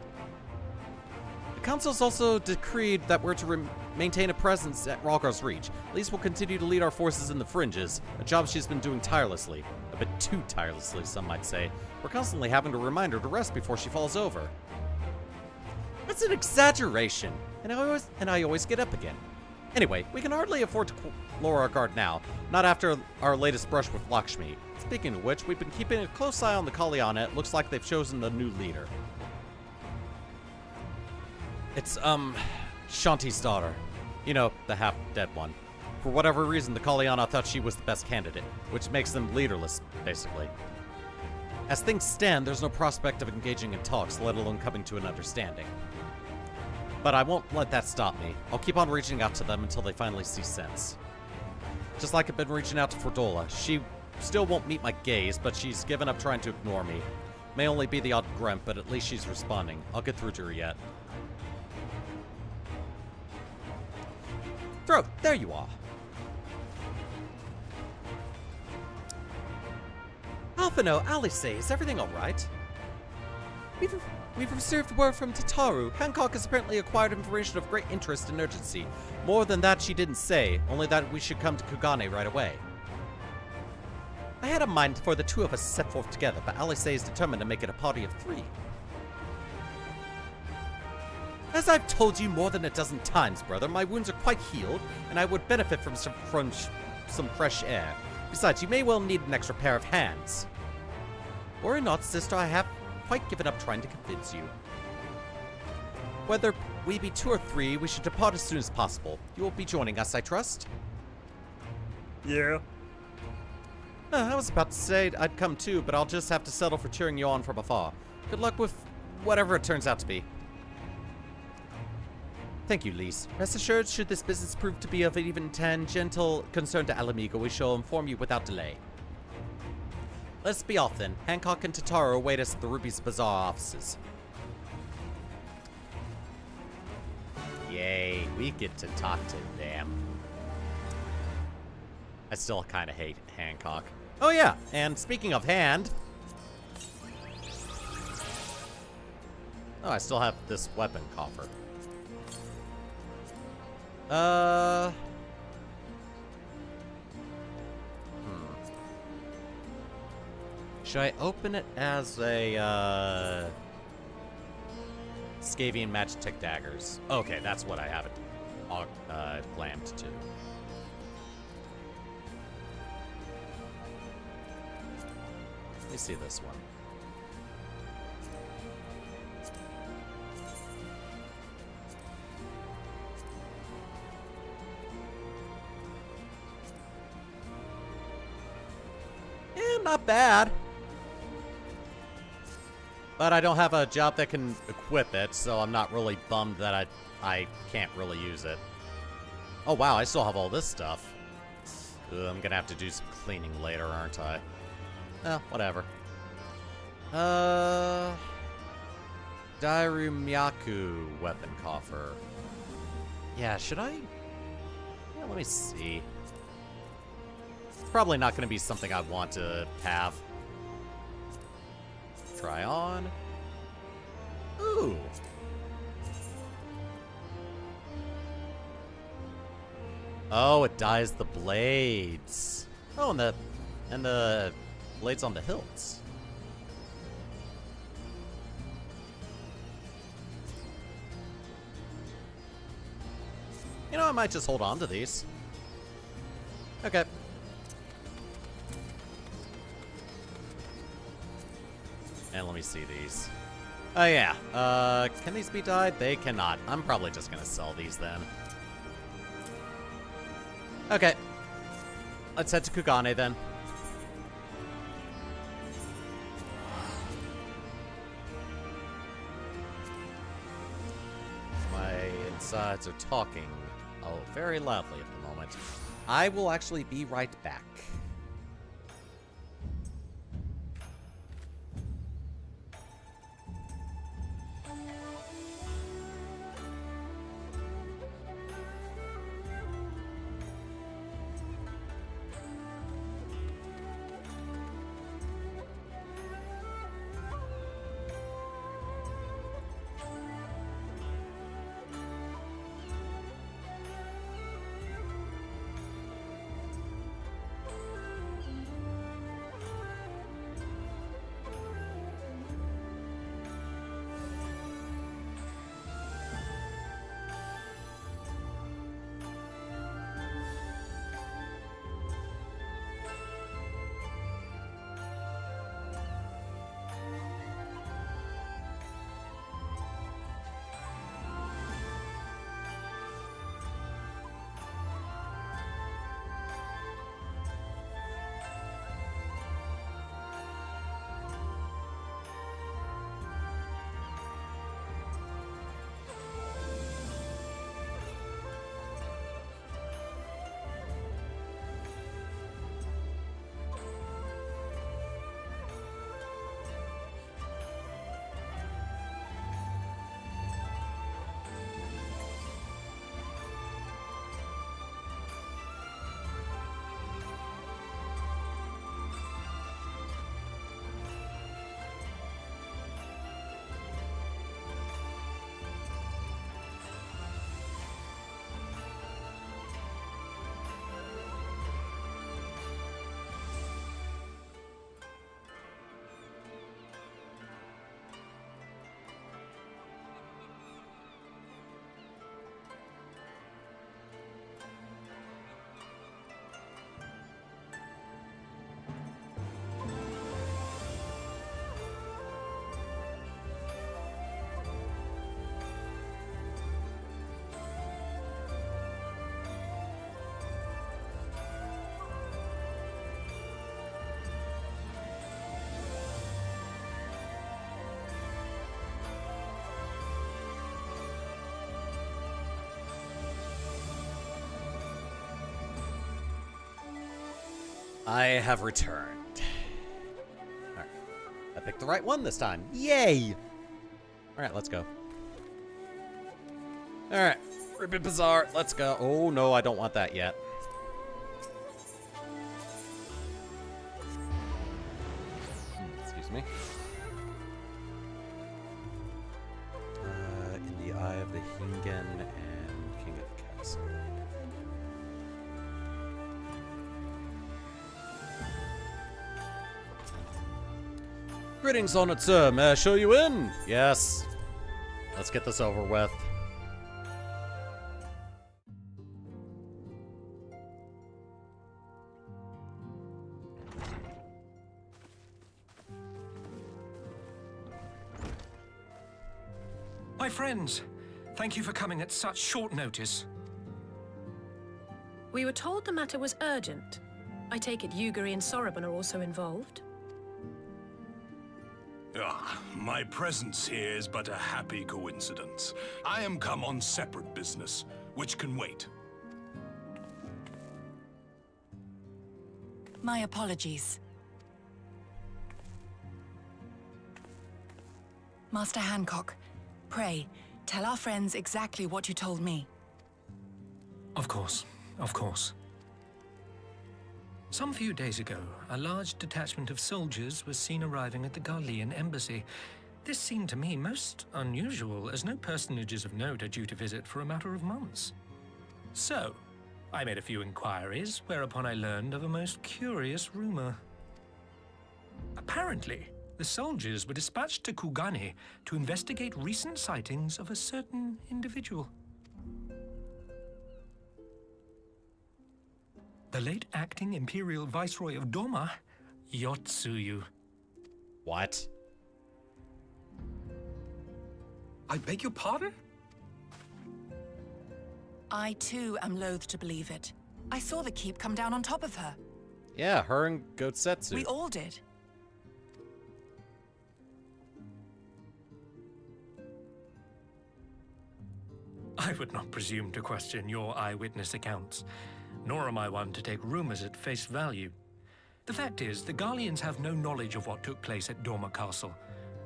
The Council's also decreed that we're to maintain a presence at Rhalgr's Reach. Lise will continue to lead our forces in the fringes, a job she's been doing tirelessly. A bit too tirelessly, some might say. We're constantly having to remind her to rest before she falls over. That's an exaggeration, and I always get up again. Anyway, we can hardly afford to lower our guard now, not after our latest brush with Lakshmi. Speaking of which, we've been keeping a close eye on the Kalyana. It looks like they've chosen a new leader. It's, Shanti's daughter. You know, the half-dead one. For whatever reason, the Kalyana thought she was the best candidate, which makes them leaderless, basically. As things stand, there's no prospect of engaging in talks, let alone coming to an understanding. But I won't let that stop me. I'll keep on reaching out to them until they finally see sense. Just like I've been reaching out to Fordola. She still won't meet my gaze, but she's given up trying to ignore me. May only be the odd grunt, but at least she's responding. I'll get through to her yet. Throat, there you are. Alphino, Alice, is everything alright? We've received word from Tataru. Hancock has apparently acquired information of great interest and urgency. More than that she didn't say, only that we should come to Kugane right away. I had a mind for the two of us set forth together, but Alice is determined to make it a party of 3. As I've told you more than a dozen times, brother, my wounds are quite healed, and I would benefit from some fresh air. Besides, you may well need an extra pair of hands. Worry not, sister, I have quite given up trying to convince you. Whether we be 2 or 3, we should depart as soon as possible. You will be joining us, I trust? Yeah. I was about to say I'd come too, but I'll just have to settle for cheering you on from afar. Good luck with whatever it turns out to be. Thank you, Lise. Rest assured, should this business prove to be of even tangential concern to Alamigo, we shall inform you without delay. Let's be off then. Hancock and Tataru await us at the Ruby's Bazaar offices. Yay, we get to talk to them. I still kind of hate Hancock. Oh yeah, and speaking of hand... Oh, I still have this weapon coffer. Should I open it as a, Scavian Magitek Daggers? Okay, that's what I have it glammed to. Let me see this one. Not bad. But I don't have a job that can equip it, so I'm not really bummed that I can't really use it. Oh wow, I still have all this stuff. Ugh, I'm gonna have to do some cleaning later, aren't I? Whatever. Dairumyaku weapon coffer. Yeah, should I? Yeah, let me see. Probably not going to be something I want to have. Try on. Ooh. Oh, it dyes the blades. Oh, and the blades on the hilts. You know, I might just hold on to these. Okay. And let me see these. Oh yeah, can these be dyed? They cannot. I'm probably just gonna sell these then. Okay. Let's head to Kugane then. sides are talking very loudly at the moment. I will actually be right back. I have returned. Alright. I picked the right one this time. Yay! Alright, let's go. Alright. Ribbon Bazaar, let's go. Oh no, I don't want that yet. Excuse me. In the Eye of the Hingen and King of the Castle. Greetings, honored sir. May I show you in? Yes. Let's get this over with. My friends, thank you for coming at such short notice. We were told the matter was urgent. I take it Yugiri and Soroban are also involved? My presence here is but a happy coincidence. I am come on separate business, which can wait. My apologies. Master Hancock, pray, tell our friends exactly what you told me. Of course, of course. Some few days ago, a large detachment of soldiers was seen arriving at the Garlean embassy. This seemed to me most unusual, as no personages of note are due to visit for a matter of months. So, I made a few inquiries, whereupon I learned of a most curious rumor. Apparently, the soldiers were dispatched to Kugani to investigate recent sightings of a certain individual. The late acting Imperial Viceroy of Doma, Yotsuyu. What? I beg your pardon? I too am loath to believe it. I saw the keep come down on top of her. Yeah, her and Gotsetsu. We all did. I would not presume to question your eyewitness accounts, nor am I one to take rumors at face value. The fact is, the Garleans have no knowledge of what took place at Dormer Castle.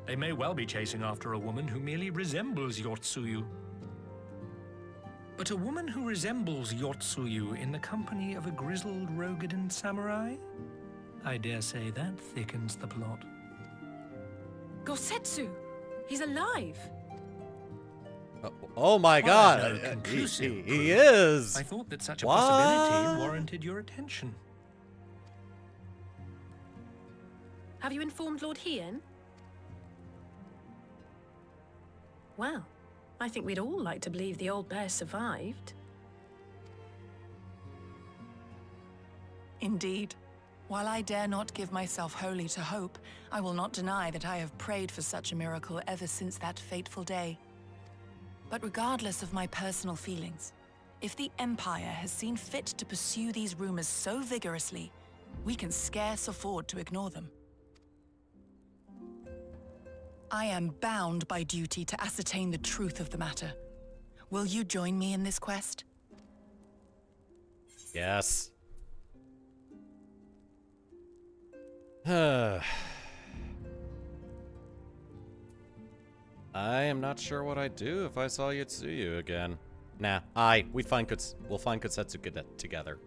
They may well be chasing after a woman who merely resembles Yotsuyu. But a woman who resembles Yotsuyu in the company of a grizzled Rogadan samurai? I dare say that thickens the plot. Gosetsu! He's alive! Oh my god! He is! I thought that such a possibility warranted your attention. Have you informed Lord Hien? Well, I think we'd all like to believe the old bear survived. Indeed. While I dare not give myself wholly to hope, I will not deny that I have prayed for such a miracle ever since that fateful day. But regardless of my personal feelings, if the Empire has seen fit to pursue these rumors so vigorously, we can scarce afford to ignore them. I am bound by duty to ascertain the truth of the matter. Will you join me in this quest? Yes. I am not sure what I'd do if I saw Yotsuyu again. Nah, we'll find Kosetsu together.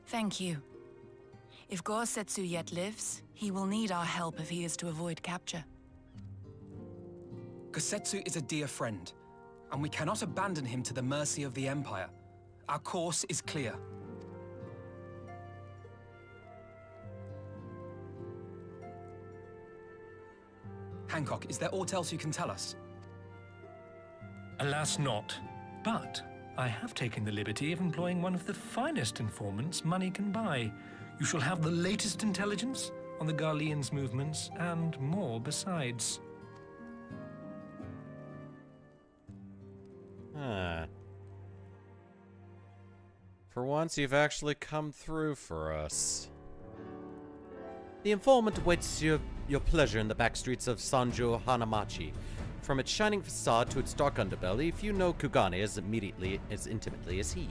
Thank you. If Gosetsu yet lives, he will need our help if he is to avoid capture. Kosetsu is a dear friend, and we cannot abandon him to the mercy of the Empire. Our course is clear. Hancock, is there aught else you can tell us? Alas not, but I have taken the liberty of employing one of the finest informants money can buy. You shall have the latest intelligence on the Garleans' movements, and more besides. For once, you've actually come through for us. The informant awaits your pleasure in the backstreets of Sanjo Hanamachi. From its shining facade to its dark underbelly, few know Kugane as intimately as he.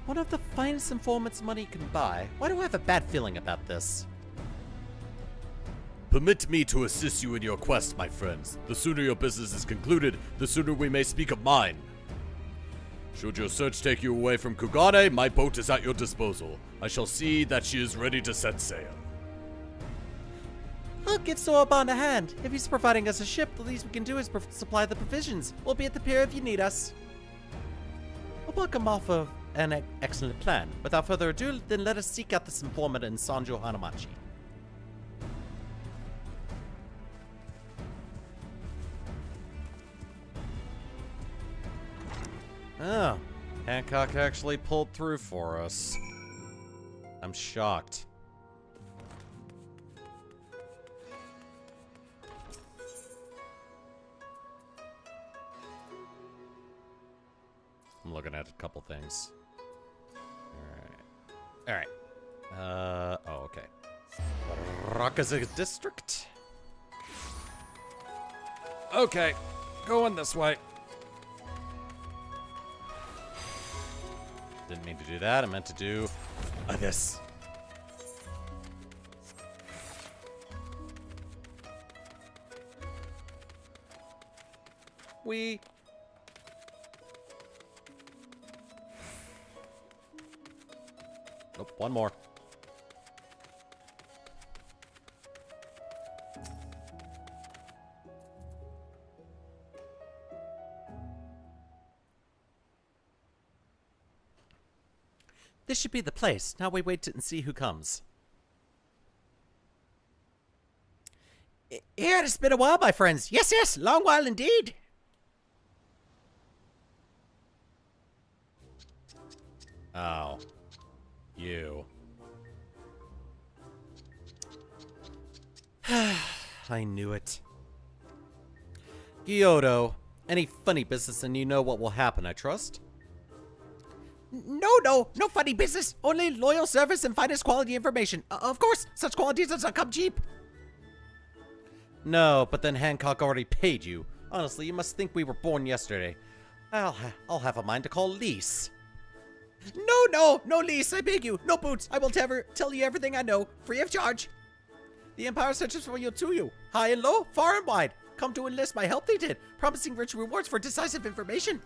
One of the finest informants money can buy. Why do I have a bad feeling about this? Permit me to assist you in your quest, my friends. The sooner your business is concluded, the sooner we may speak of mine. Should your search take you away from Kugane, my boat is at your disposal. I shall see that she is ready to set sail. I'll give Soaban a hand. If he's providing us a ship, the least we can do is supply the provisions. We'll be at the pier if you need us. I'll welcome off of an excellent plan. Without further ado, then let us seek out this informant in Sanjo Hanamachi. Oh, Hancock actually pulled through for us. I'm shocked. I'm looking at a couple things. Alright. Oh, okay. Rakaza District? Okay, going this way. Didn't mean to do that, I meant to do this. Nope, one more. This should be the place. Now we wait and see who comes. Here, it's been a while, my friends. Yes, yes, long while indeed. Oh. You. I knew it. Gyoto, any funny business and you know what will happen, I trust? No funny business. Only loyal service and finest quality information. Of course, such quality does not come cheap. No, but then Hancock already paid you. Honestly, you must think we were born yesterday. I'll have a mind to call Lise. No, Lise, I beg you. No boots. I will tell you everything I know, free of charge. The Empire searches for Yotsuyu, high and low, far and wide. Come to enlist my help they did, promising rich rewards for decisive information.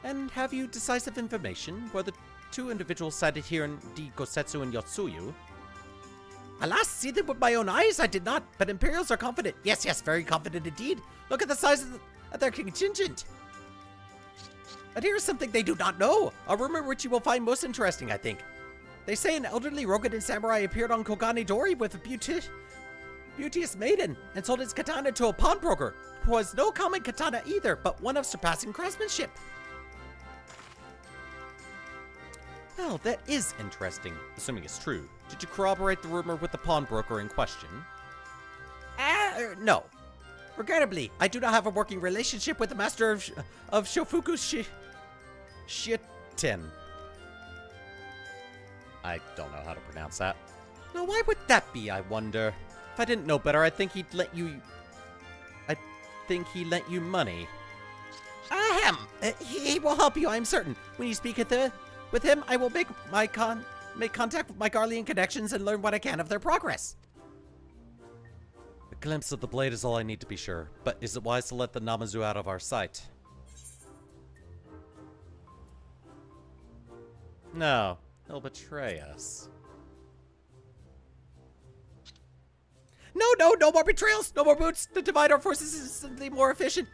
And have you decisive information? Were the two individuals cited here in the Gosetsu and Yotsuyu? Alas, see them with my own eyes, I did not, but Imperials are confident. Yes, very confident indeed. Look at the size of their contingent. But here's something they do not know, a rumor which you will find most interesting, I think. They say an elderly Rokugan samurai appeared on Kogane Dori with a beauteous maiden and sold his katana to a pawnbroker, who was no common katana either, but one of surpassing craftsmanship. Well, that is interesting, assuming it's true. Did you corroborate the rumor with the pawnbroker in question? No. Regrettably, I do not have a working relationship with the master of Shofuku Shitten. I don't know how to pronounce that. Now, why would that be, I wonder. If I didn't know better, I think he lent you money. Ahem! He will help you, I am certain. When you speak with him, I will make contact with my Garlean connections and learn what I can of their progress. A glimpse of the blade is all I need to be sure, but is it wise to let the Namazu out of our sight? No, he'll betray us. No more betrayals, no more boots. To divide our forces is simply more efficient.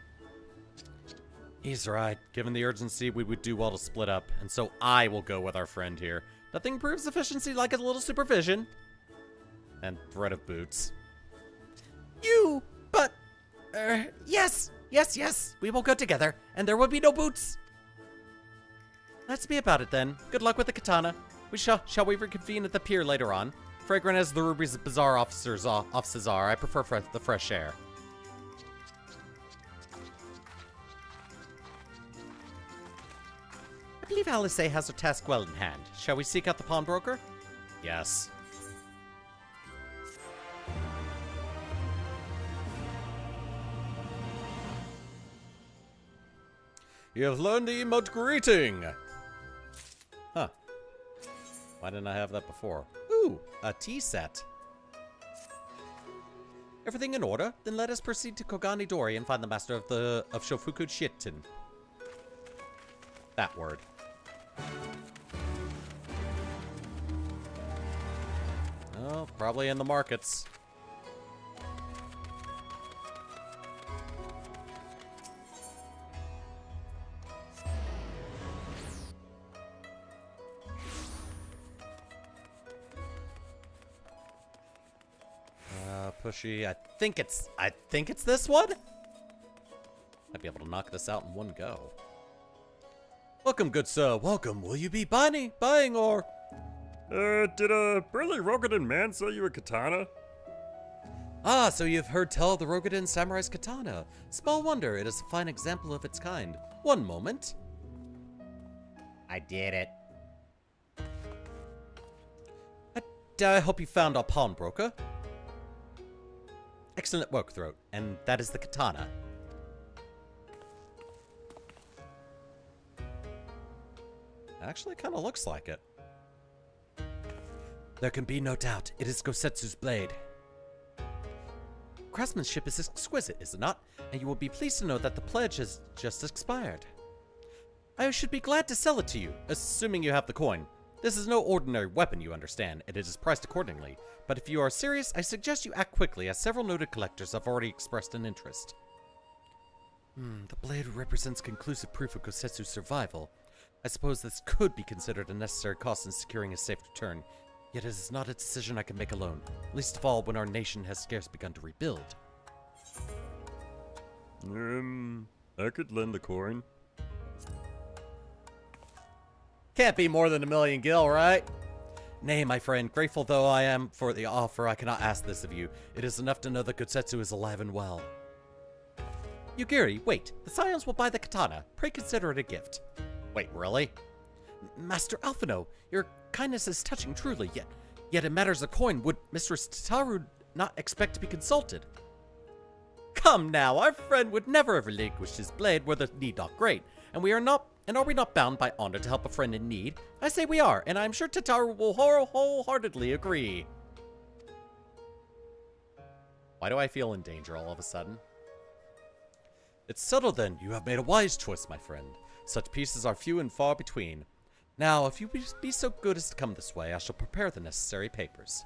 He's right. Given the urgency, we would do well to split up, and so I will go with our friend here. Nothing proves efficiency like a little supervision. And threat of boots. Yes, we will go together, and there will be no boots. Let's be about it then. Good luck with the katana. Shall we reconvene at the pier later on? Fragrant as the Ruby's Bazaar offices are, I prefer the fresh air. I believe Alice has her task well in hand. Shall we seek out the pawnbroker? Yes. You have learned the emote greeting! Huh. Why didn't I have that before? Ooh, a tea set. Everything in order? Then let us proceed to Kogane Dori and find the master of Shofuku Shitten. That word. Oh, probably in the markets. Pushy. I think it's this one? Might be able to knock this out in one go. Welcome, good sir. Welcome. Will you be buying or... Did a burly Rokugan man sell you a katana? Ah, so you've heard tell of the Rokugan Samurai's katana. Small wonder, it is a fine example of its kind. One moment. I did it. I hope you found our pawnbroker. Excellent work, Throat. And that is the katana. Actually, kind of looks like it. There can be no doubt. It is Gosetsu's blade. Craftsmanship is exquisite, is it not? And you will be pleased to know that the pledge has just expired. I should be glad to sell it to you, assuming you have the coin. This is no ordinary weapon, you understand, and it is priced accordingly. But if you are serious, I suggest you act quickly, as several noted collectors have already expressed an interest. The blade represents conclusive proof of Gosetsu's survival. I suppose this could be considered a necessary cost in securing a safe return, yet it is not a decision I can make alone, least of all when our nation has scarce begun to rebuild. I could lend the coin. Can't be more than 1,000,000 gil, right? Nay, my friend, grateful though I am for the offer, I cannot ask this of you. It is enough to know that Gosetsu is alive and well. Yugiri, wait. The Scions will buy the katana. Pray consider it a gift. Wait, really? Master Alphino, your kindness is touching truly, yet in matters of coin, would Mistress Tataru not expect to be consulted? come now, our friend would never have relinquished his blade were the need not great, and are we not bound by honor to help a friend in need? I say we are, and I am sure Tataru will wholeheartedly agree. Why do I feel in danger all of a sudden? It's settled then. You have made a wise choice, my friend. Such pieces are few and far between. Now, if you be so good as to come this way, I shall prepare the necessary papers.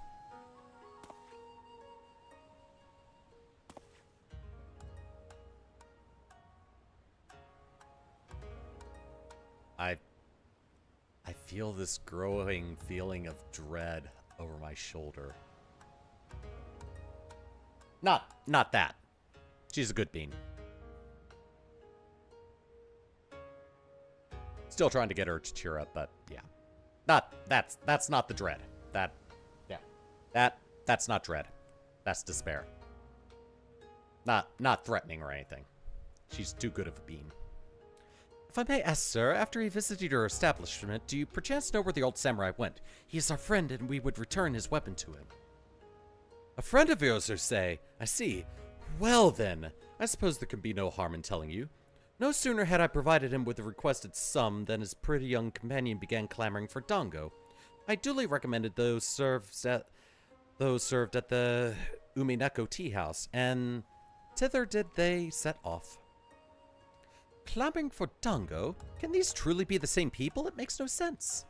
I feel this growing feeling of dread over my shoulder. Not that. She's a good bean. Still trying to get her to cheer up, but yeah. That's not the dread. That's not dread. That's despair. Not threatening or anything. She's too good of a bean. If I may ask, sir, after he visited your establishment, do you perchance know where the old samurai went? He is our friend, and we would return his weapon to him. A friend of yours, you say? I see. Well then, I suppose there can be no harm in telling you. No sooner had I provided him with the requested sum than his pretty young companion began clamoring for dango. I duly recommended those served at the Umineko tea house, and thither did they set off. Clamoring for dango? Can these truly be the same people? It makes no sense.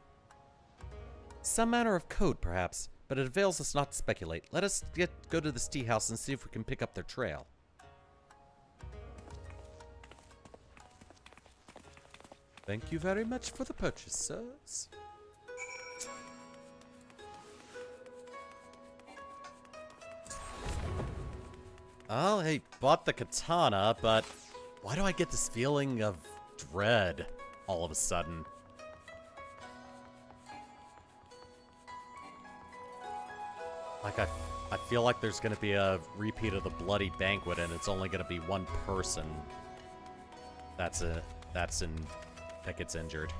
Some manner of code, perhaps, but it avails us not to speculate. Let us go to this tea house and see if we can pick up their trail. Thank you very much for the purchase, sirs. Well, he bought the katana, but why do I get this feeling of dread all of a sudden? Like, I feel like there's going to be a repeat of the bloody banquet, and it's only going to be one person that gets injured.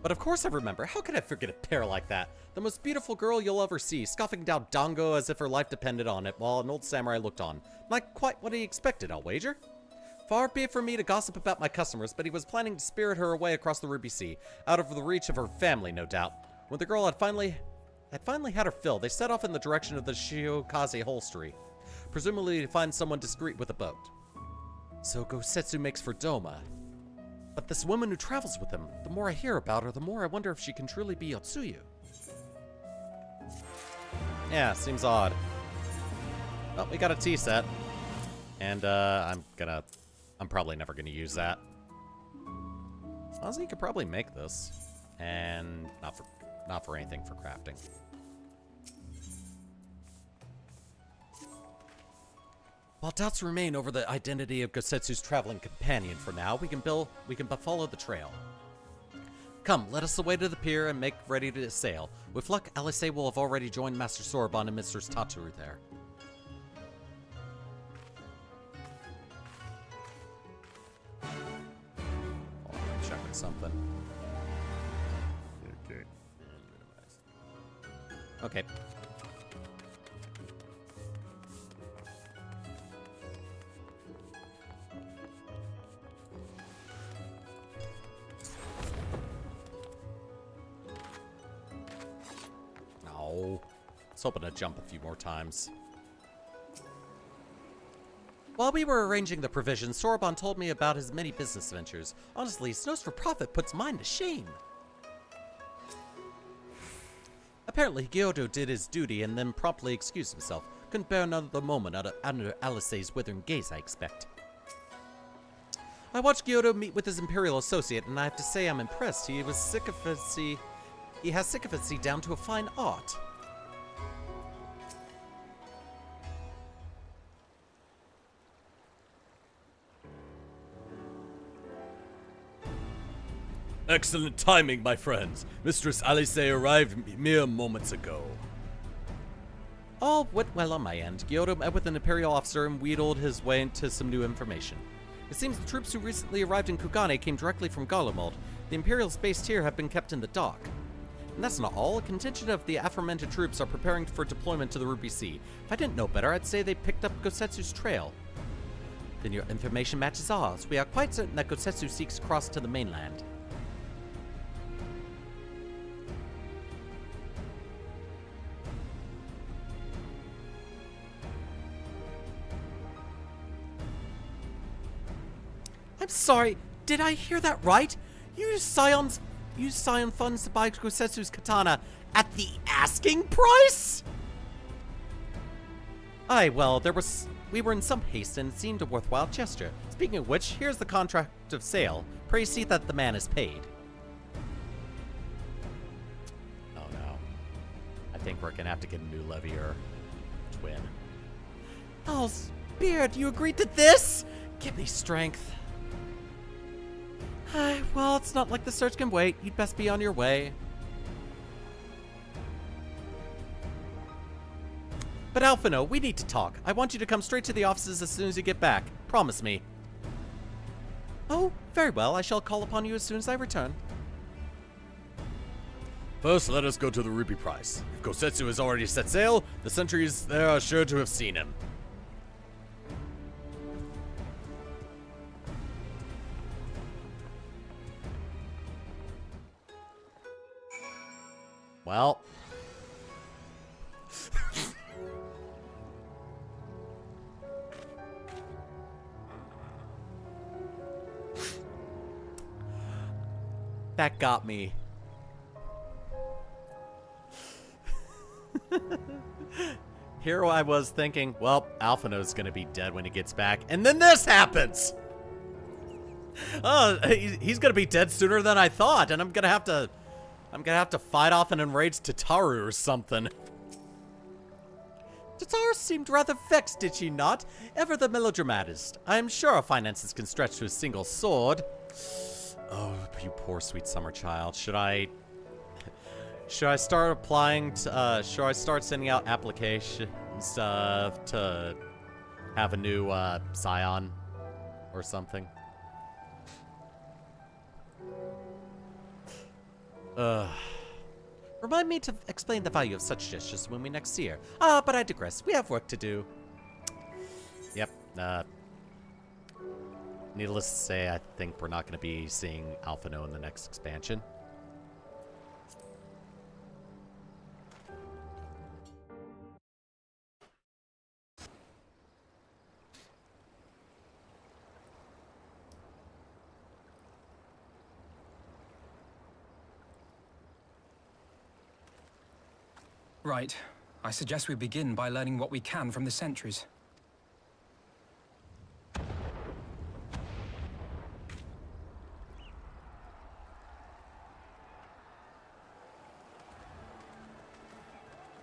But of course I remember. How could I forget a pair like that? The most beautiful girl you'll ever see, scoffing down dango as if her life depended on it, while an old samurai looked on. Not quite what he expected, I'll wager. Far be it from me to gossip about my customers, but he was planning to spirit her away across the Ruby Sea, out of the reach of her family, no doubt. When the girl had finally had her fill, they set off in the direction of the Shiokaze Holstery, presumably to find someone discreet with a boat. So Gosetsu makes for Doma. But this woman who travels with him, the more I hear about her, the more I wonder if she can truly be Yotsuyu. Yeah, seems odd. Well, we got a tea set. And, I'm probably never gonna use that. Honestly, you could probably make this. And not for anything for crafting. While doubts remain over the identity of Gosetsu's traveling companion for now, we can follow the trail. Come, let us away to the pier and make ready to sail. With luck, Alice will have already joined Master Soroban and Mistress Tataru there. Oh, I'm checking something. Okay. Okay. I was hoping to jump a few more times. While we were arranging the provisions, Soroban told me about his many business ventures. Honestly, his nose for profit puts mine to shame. Apparently, Gyoto did his duty and then promptly excused himself. Couldn't bear another moment under Alice's withering gaze, I expect. I watched Gyoto meet with his Imperial associate, and I have to say I'm impressed. He has sycophancy down to a fine art. Excellent timing, my friends. Mistress Alice arrived mere moments ago. All went well on my end. Gyoto met with an Imperial officer and wheedled his way into some new information. It seems the troops who recently arrived in Kugane came directly from Garlemald. The Imperials based here have been kept in the dock. And that's not all. A contingent of the aforementioned troops are preparing for deployment to the Ruby Sea. If I didn't know better, I'd say they picked up Gosetsu's trail. Then your information matches ours. We are quite certain that Gosetsu seeks across to the mainland. I'm sorry, did I hear that right? You used Scion funds to buy Gosetsu's katana at the asking price? Aye, well, we were in some haste and it seemed a worthwhile gesture. Speaking of which, here's the contract of sale. Pray see that the man is paid. Oh no. I think we're gonna have to get a new levier twin. Oh, Beard, you agreed to this? Give me strength. Well, it's not like the search can wait. You'd best be on your way. But Alphino, we need to talk. I want you to come straight to the offices as soon as you get back. Promise me. Oh, very well. I shall call upon you as soon as I return. First, let us go to the Ruby Price. If Gosetsu has already set sail, the sentries there are sure to have seen him. Well. That got me. Here I was thinking, well, Alphino's gonna be dead when he gets back, and then this happens! Oh, he's gonna be dead sooner than I thought, and I'm gonna have to fight off an enraged Tataru or something. Tataru seemed rather vexed, did she not? Ever the melodramatist. I am sure our finances can stretch to a single sword. Oh, you poor sweet summer child. Should I start applying to, should I start sending out applications to have a new Scion or something? Remind me to explain the value of such gestures when we next see her. Ah, but I digress. We have work to do. Yep. Needless to say, I think we're not going to be seeing Alphino in the next expansion. Right. I suggest we begin by learning what we can from the sentries.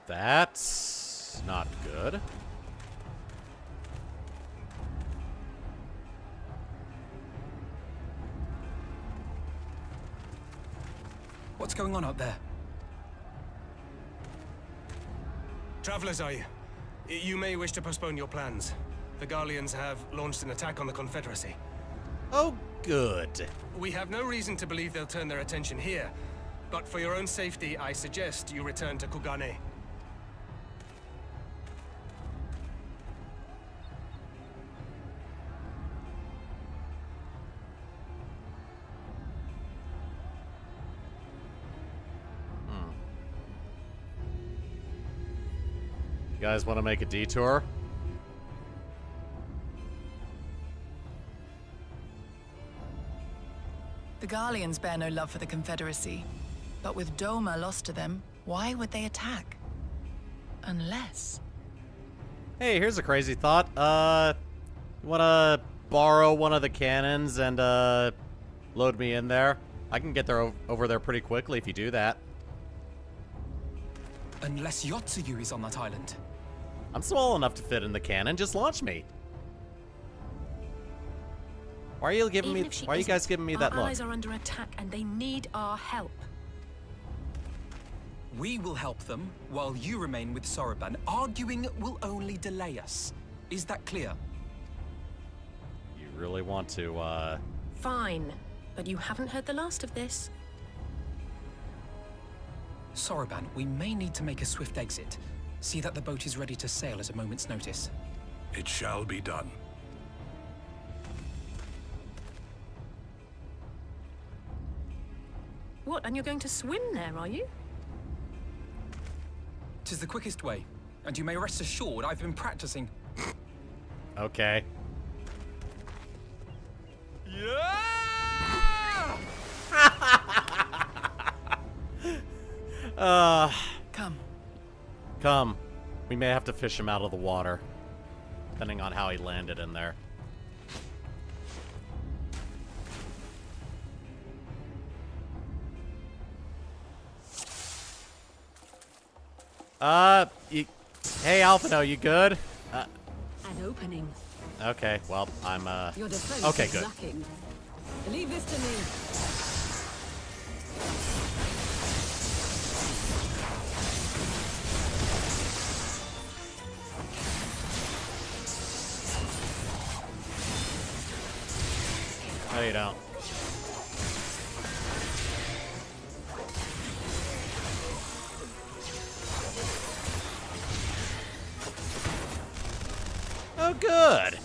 That's not good. What's going on out there? Travelers, are you? You may wish to postpone your plans. The Garleans have launched an attack on the Confederacy. Oh, good. We have no reason to believe they'll turn their attention here, but for your own safety, I suggest you return to Kugane. You guys want to make a detour? The Garleans bear no love for the Confederacy. But with Doma lost to them, why would they attack? Unless... Hey, here's a crazy thought. You wanna borrow one of the cannons and, load me in there? I can get there over there pretty quickly if you do that. Unless Yotsuyu is on that island. I'm small enough to fit in the cannon. Just launch me. Why are you giving me? Why are you guys giving me that look? Our allies are under attack and they need our help. We will help them while you remain with Soroban. Arguing will only delay us. Is that clear? You really want to, Fine, but you haven't heard the last of this. Soroban, we may need to make a swift exit. See that the boat is ready to sail at a moment's notice. It shall be done. What, and you're going to swim there, are you? 'Tis the quickest way, and you may rest assured I've been practicing. Okay. Come. Come. We may have to fish him out of the water, depending on how he landed in there. Hey, Alphino, you good? An opening. Okay, well, I'm, Your defense okay, is good. lacking. Leave this to me. No, you don't. Oh, good.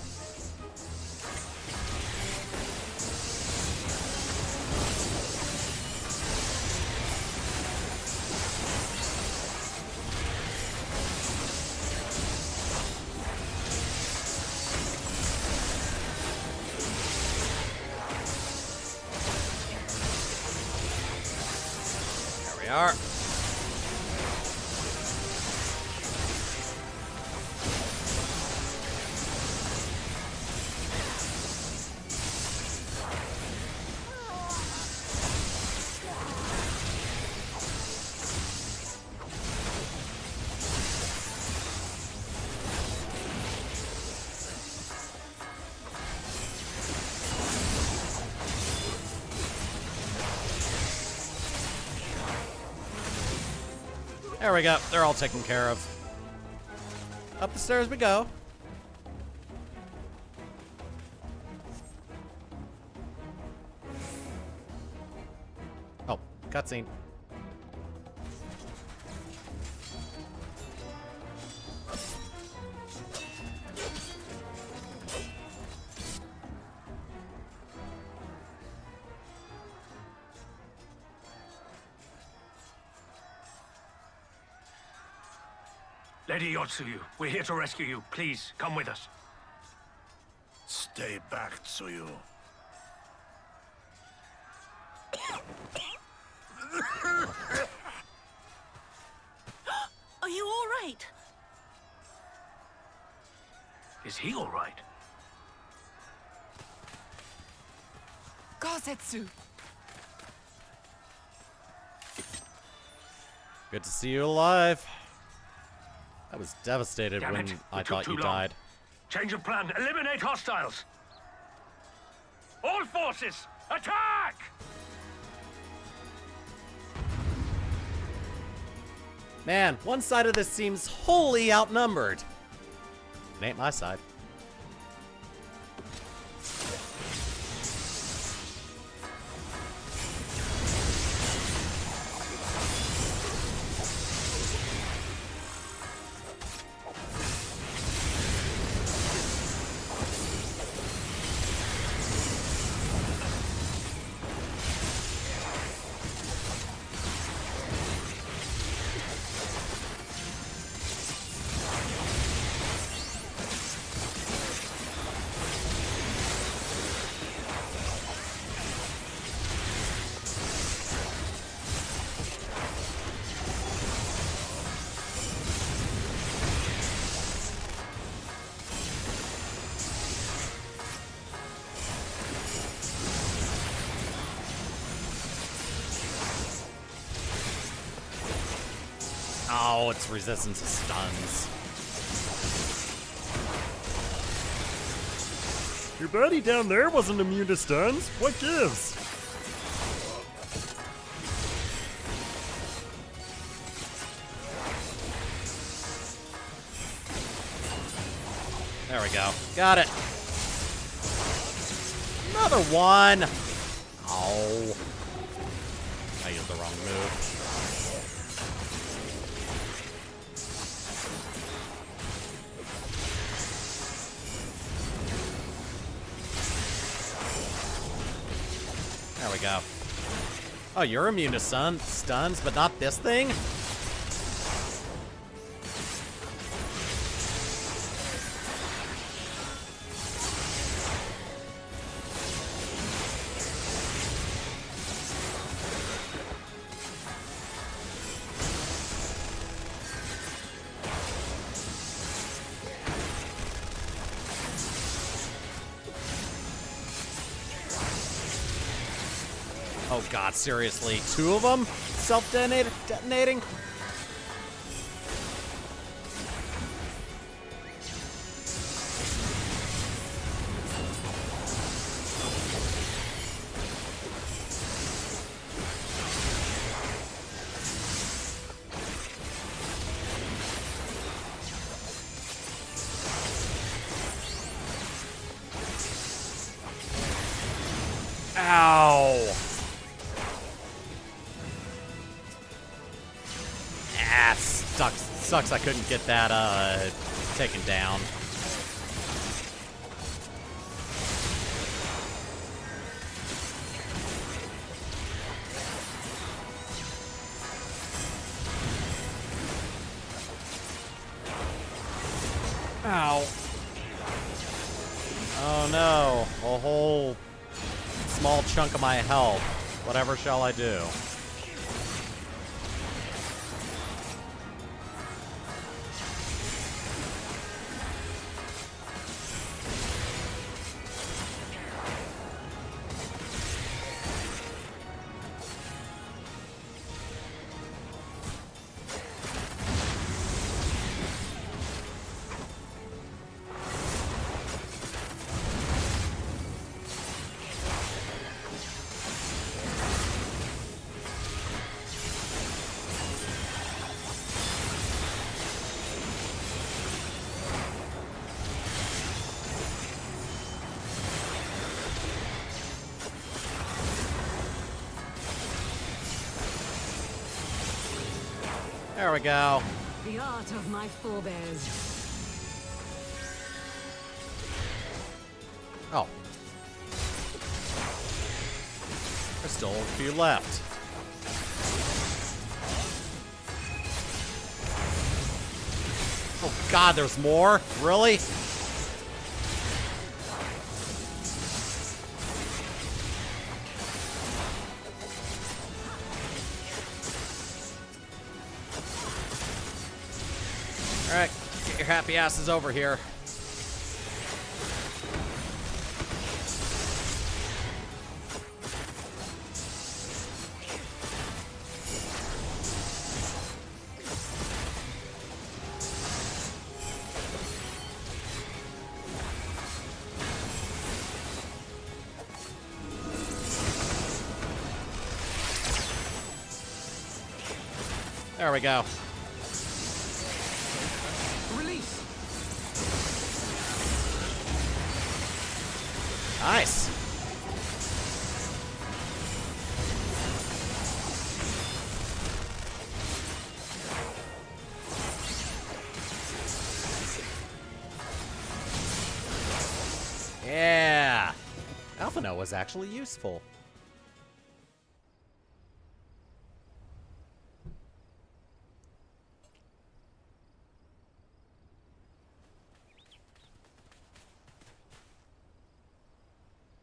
There we are. There we go. They're all taken care of. Up the stairs we go. Oh, cutscene. Lady Yotsuyu, we're here to rescue you. Please, come with us. Stay back, Tsuyu. Are you all right? Is he all right? Gosetsu! Good to see you alive. I was devastated Damn when it. I It took thought too you long. died. Change of plan. Eliminate hostiles. All forces, attack! Man, one side of this seems wholly outnumbered. It ain't my side. Oh, it's resistance to stuns. Your buddy down there wasn't immune to stuns. What gives? There we go. Got it. Another one. Oh. I used the wrong move. we go. Oh, you're immune to stuns, but not this thing? Oh god, seriously, 2 of them self-detonating? Ow! Ah, sucks I couldn't get that, taken down. Ow. Oh no, a whole small chunk of my health. Whatever shall I do? There we go. The art of my forebears. Oh. There's still a few left. Oh god, there's more? Really? Alright, get your happy asses over here. There we go. Nice. Yeah. Alpha Note was actually useful.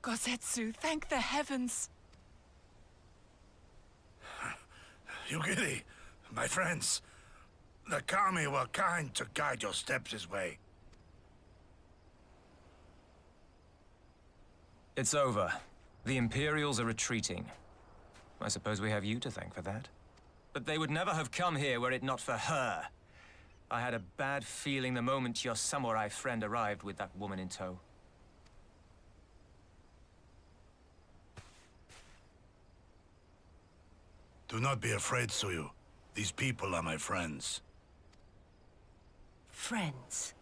Gosetsu, thank the heavens. Yugiri, my friends, the Kami were kind to guide your steps this way. It's over. The Imperials are retreating. I suppose we have you to thank for that. But they would never have come here were it not for her. I had a bad feeling the moment your samurai friend arrived with that woman in tow. Do not be afraid, Suyu. These people are my friends. Friends.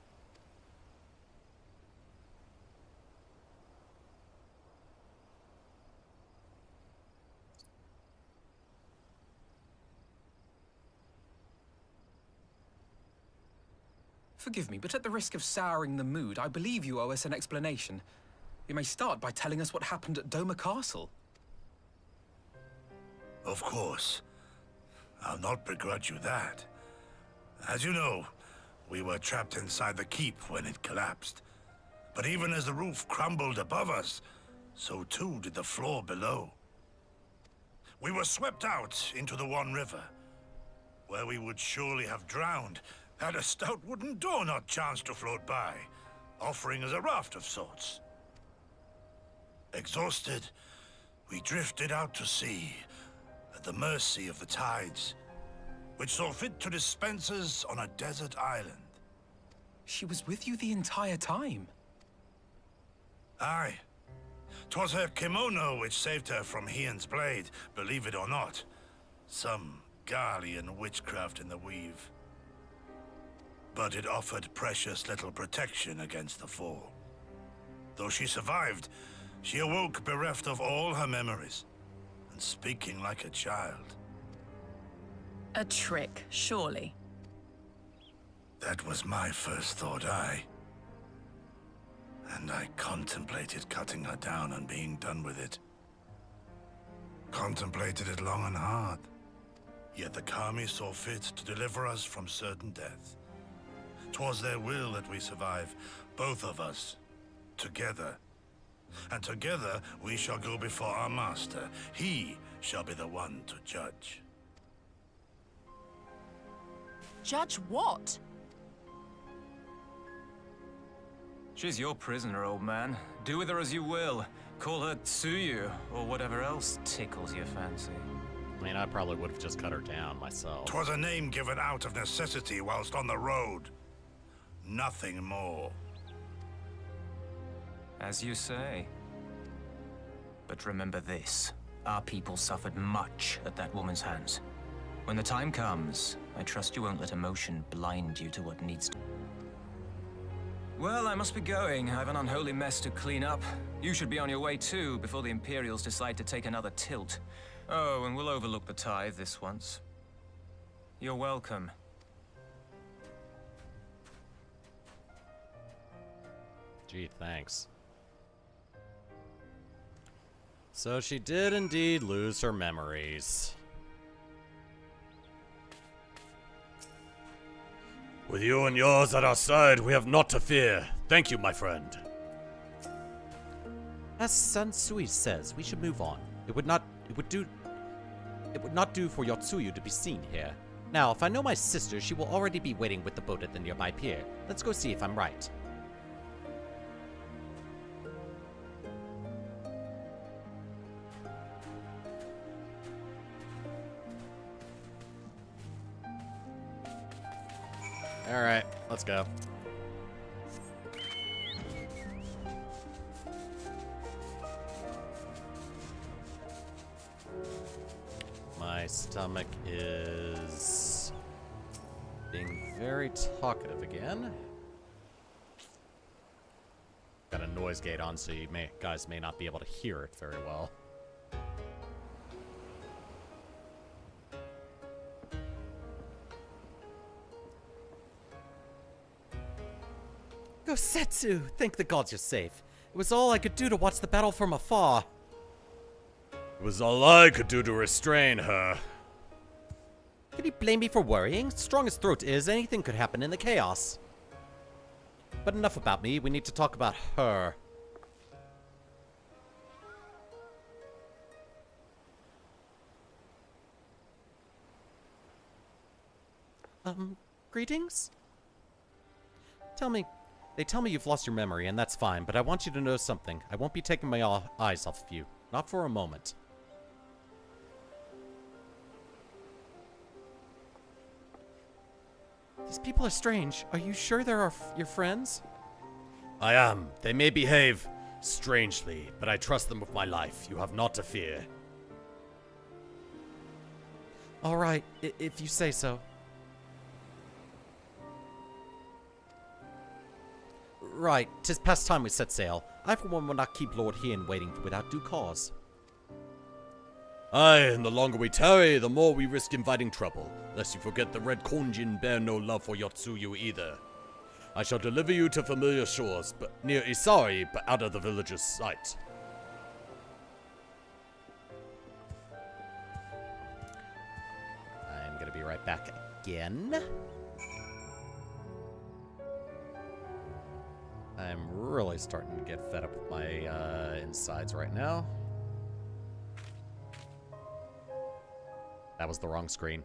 Forgive me, but at the risk of souring the mood, I believe you owe us an explanation. You may start by telling us what happened at Doma Castle. Of course. I'll not begrudge you that. As you know, we were trapped inside the keep when it collapsed. But even as the roof crumbled above us, so too did the floor below. We were swept out into the One River, where we would surely have drowned had a stout wooden door not chanced to float by, offering us a raft of sorts. Exhausted, we drifted out to sea, at the mercy of the tides, which saw fit to dispense us on a desert island. She was with you the entire time? Aye. 'Twas her kimono which saved her from Hien's blade, believe it or not. Some Garlean witchcraft in the weave. But it offered precious little protection against the fall. Though she survived, she awoke bereft of all her memories, and speaking like a child. A trick, surely. That was my first thought, aye. And I contemplated cutting her down and being done with it. Contemplated it long and hard. Yet the Kami saw fit to deliver us from certain death. 'Twas their will that we survive, both of us, together. And together we shall go before our master. He shall be the one to judge. Judge what? She's your prisoner, old man. Do with her as you will. Call her Tsuyu, or whatever else tickles your fancy. I mean, I probably would have just cut her down myself. 'Twas a name given out of necessity whilst on the road. Nothing more. As you say. But remember this. Our people suffered much at that woman's hands. When the time comes, I trust you won't let emotion blind you to what needs to... Well, I must be going. I have an unholy mess to clean up. You should be on your way too, before the Imperials decide to take another tilt. Oh, and we'll overlook the tithe this once. You're welcome. Gee, thanks. So she did indeed lose her memories. With you and yours at our side, we have naught to fear. Thank you, my friend. As Sansui says, we should move on. It would not do for Yotsuyu to be seen here. Now, if I know my sister, she will already be waiting with the boat at the nearby pier. Let's go see if I'm right. Alright, let's go. My stomach is being very talkative again. Got a noise gate on, so you guys may not be able to hear it very well. Gosetsu! Thank the gods you're safe. It was all I could do to watch the battle from afar. It was all I could do to restrain her. Can you blame me for worrying? Strong as throat is, anything could happen in the chaos. But enough about me, we need to talk about her. Greetings? They tell me you've lost your memory, and that's fine, but I want you to know something. I won't be taking my eyes off of you. Not for a moment. These people are strange. Are you sure they're your friends? I am. They may behave strangely, but I trust them with my life. You have naught to fear. All right, if you say so. Right, 'tis past time we set sail. I for one will not keep Lord Hien waiting without due cause. Aye, and the longer we tarry, the more we risk inviting trouble. Lest you forget the Red Konjin bear no love for Yotsuyu either. I shall deliver you to familiar shores, but near Isari, but out of the village's sight. right back again. I'm really starting to get fed up with my insides right now. That was the wrong screen.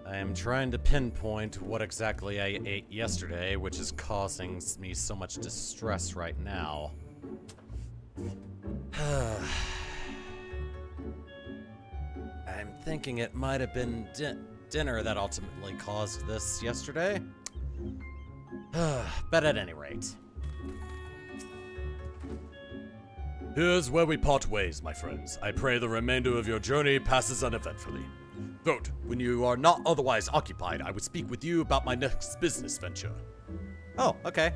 I am trying to pinpoint what exactly I ate yesterday, which is causing me so much distress right now. I'm thinking it might have been dinner that ultimately caused this yesterday. But at any rate. Here's where we part ways, my friends. I pray the remainder of your journey passes uneventfully. Vote, when you are not otherwise occupied, I would speak with you about my next business venture. Oh, okay.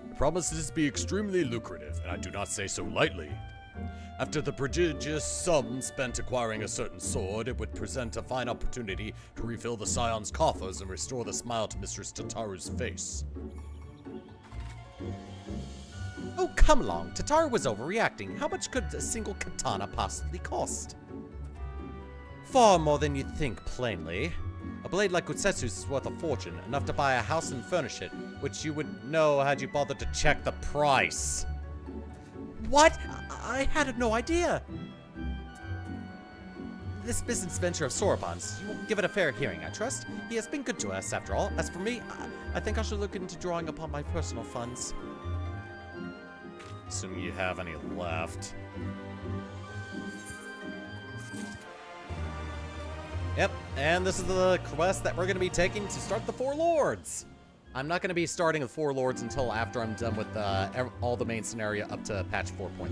The promises be extremely lucrative, and I do not say so lightly. After the prodigious sum spent acquiring a certain sword, it would present a fine opportunity to refill the Scion's coffers and restore the smile to Mistress Tataru's face. Oh, come along. Tataru was overreacting. How much could a single katana possibly cost? Far more than you'd think, plainly. A blade like Utsetsu's is worth a fortune, enough to buy a house and furnish it, which you would know had you bothered to check the price. What? I had no idea. This business venture of Soroban's, you will give it a fair hearing, I trust. He has been good to us, after all. As for me, I think I should look into drawing upon my personal funds. Assuming you have any left. Yep, and this is the quest that we're going to be taking to start the Four Lords. I'm not going to be starting the Four Lords until after I'm done with all the main scenario up to patch 4.3.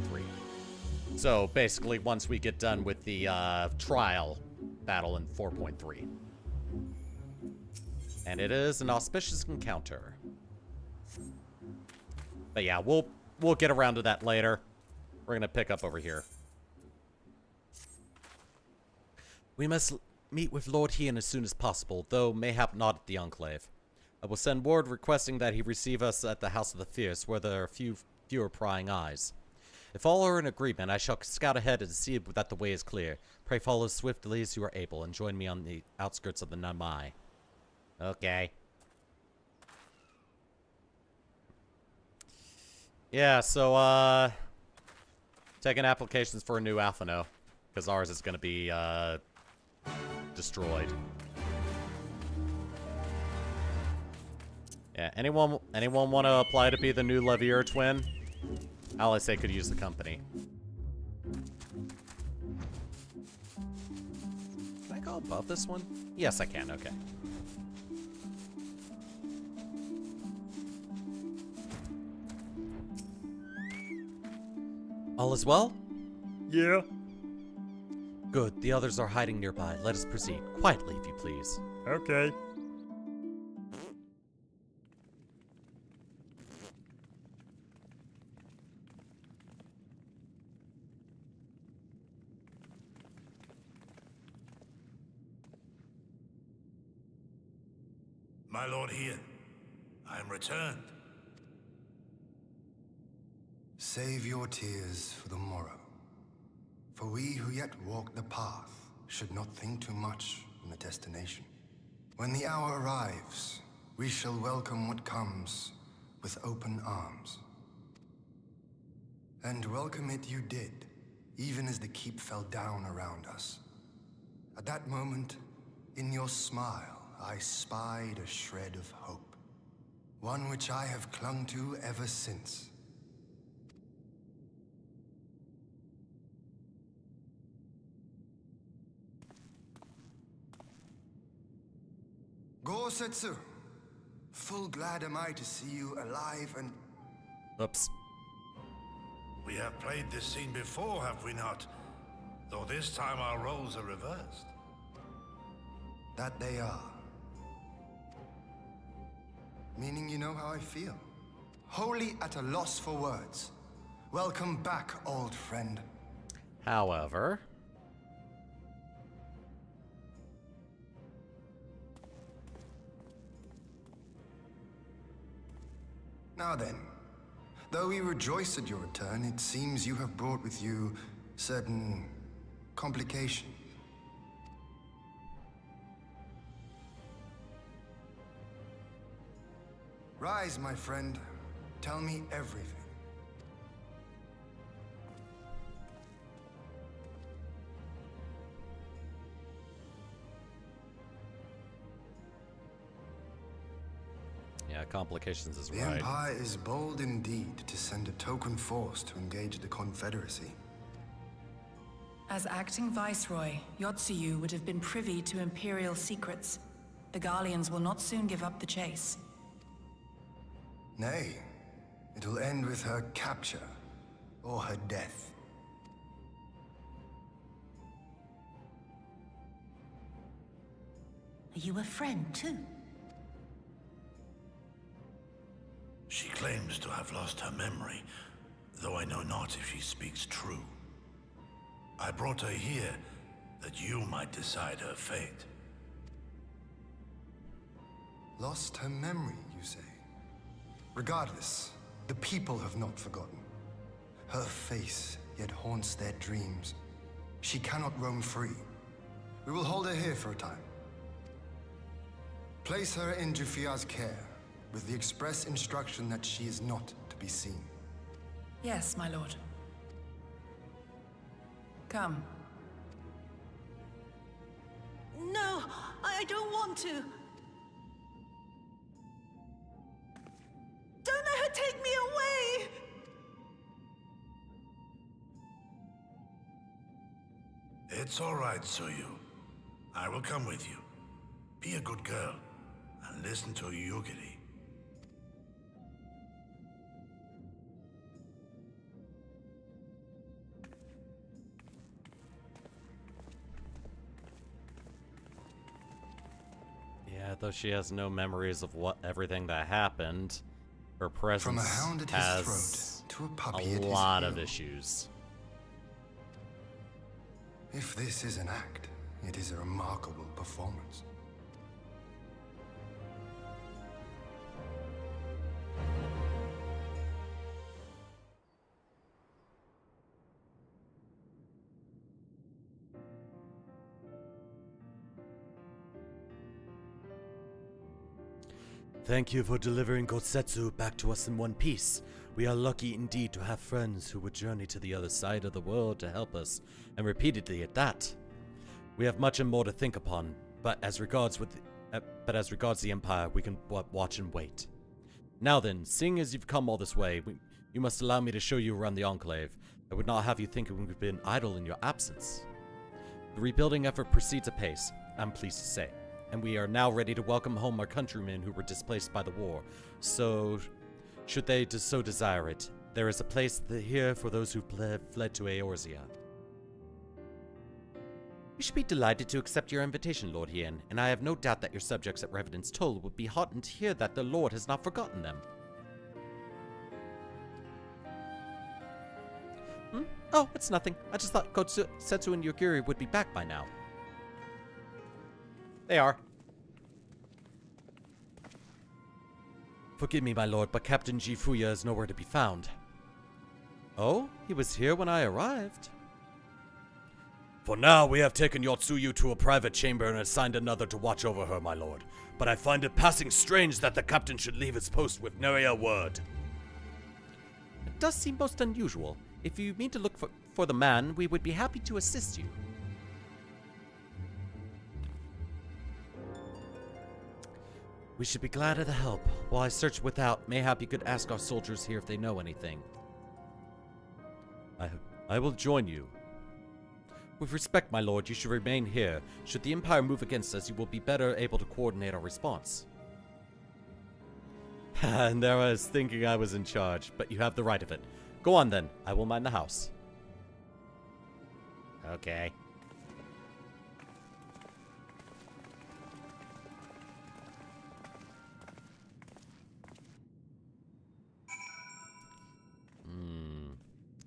So basically, once we get done with the trial battle in 4.3. And it is an auspicious encounter. But yeah, we'll get around to that later. We're going to pick up over here. We must meet with Lord Hien as soon as possible, though mayhap not at the Enclave. I will send word requesting that he receive us at the House of the Fierce, where there are fewer prying eyes. If all are in agreement, I shall scout ahead and see that the way is clear. Pray follow swiftly as you are able, and join me on the outskirts of the Namai. Okay. Yeah, so, taking applications for a new Alphano, because ours is going to be, destroyed. Yeah, anyone want to apply to be the new Levier twin? Alice could use the company. Can I go above this one? Yes, I can. Okay. All is well? Yeah. Good. The others are hiding nearby. Let us proceed. Quietly, if you please. Okay. My lord here, I am returned. Save your tears for the morrow. For we who yet walk the path should not think too much on the destination. When the hour arrives, we shall welcome what comes with open arms. And welcome it you did, even as the keep fell down around us. At that moment, in your smile, I spied a shred of hope. One which I have clung to ever since. Gorsetsu, full glad am I to see you alive and... Oops. We have played this scene before, have we not? Though this time our roles are reversed. That they are. Meaning you know how I feel. Wholly at a loss for words. Welcome back, old friend. However... Now then, though we rejoice at your return, it seems you have brought with you certain complications. Rise, my friend. Tell me everything. Yeah, complications is The right. Empire is bold indeed to send a token force to engage the Confederacy. As acting Viceroy, Yotsuyu would have been privy to Imperial secrets. The Garleans will not soon give up the chase. Nay, it will end with her capture, or her death. Are you a friend, too? She claims to have lost her memory, though I know not if she speaks true. I brought her here that you might decide her fate. Lost her memory, you say? Regardless, the people have not forgotten. Her face yet haunts their dreams. She cannot roam free. We will hold her here for a time. Place her in Jufia's care, with the express instruction that she is not to be seen. Yes, my lord. Come. No, I don't want to. Don't let her take me away! It's all right, Suyu. I will come with you. Be a good girl, and listen to Yugiri. Yeah, though she has no memories of everything that happened, her presence From a hound at his has throat to a puppy a at his lot of heel. issues. If this is an act, it is a remarkable performance. Thank you for delivering Gosetsu back to us in one piece. We are lucky indeed to have friends who would journey to the other side of the world to help us, and repeatedly at that. We have much and more to think upon, but as regards the Empire, we can watch and wait. Now then, seeing as you've come all this way, you must allow me to show you around the Enclave. I would not have you think we've been idle in your absence. The rebuilding effort proceeds apace, I'm pleased to say, and we are now ready to welcome home our countrymen who were displaced by the war. So, should they so desire it, there is a place here for those who fled to Eorzea. We should be delighted to accept your invitation, Lord Hien, and I have no doubt that your subjects at Revenant's Toll would be heartened to hear that the Lord has not forgotten them. Oh, it's nothing. I just thought Setsu and Yogiri would be back by now. They are. Forgive me, my lord, but Captain Jifuya is nowhere to be found. Oh, he was here when I arrived. For now, we have taken Yotsuyu to a private chamber and assigned another to watch over her, my lord. But I find it passing strange that the captain should leave his post with nary a word. It does seem most unusual. If you mean to look for the man, we would be happy to assist you. We should be glad of the help. While I search without, mayhap you could ask our soldiers here if they know anything. I will join you. With respect, my lord, you should remain here. Should the Empire move against us, you will be better able to coordinate our response. And there I was thinking I was in charge, but you have the right of it. Go on then, I will mind the house. Okay.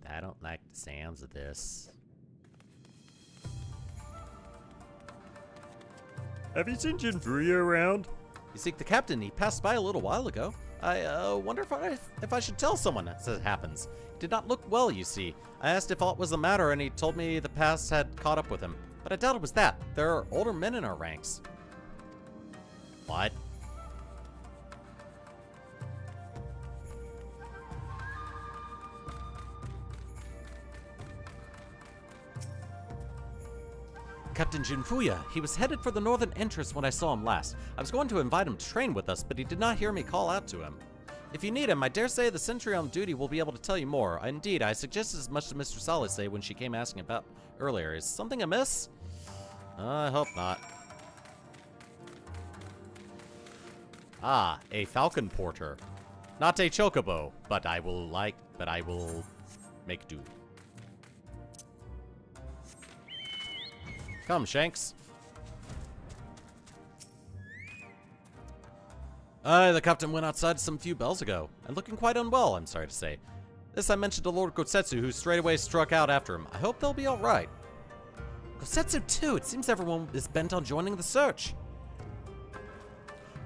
I don't like the sounds of this. Have you seen Jinfuya around? You seek the captain. He passed by a little while ago. I wonder if I should tell someone as it happens. He did not look well, you see. I asked if aught was the matter, and he told me the past had caught up with him. But I doubt it was that. There are older men in our ranks. What? Captain Jinfuya. He was headed for the northern entrance when I saw him last. I was going to invite him to train with us, but he did not hear me call out to him. If you need him, I dare say the sentry on duty will be able to tell you more. Indeed, I suggested as much to Mr. Salise when she came asking about earlier. Is something amiss? I hope not. Ah, a falcon porter. Not a chocobo, but I will make do. Come, Shanks. The captain went outside some few bells ago, and looking quite unwell, I'm sorry to say. This I mentioned to Lord Gosetsu, who straightaway struck out after him. I hope they'll be alright. Gosetsu too! It seems everyone is bent on joining the search.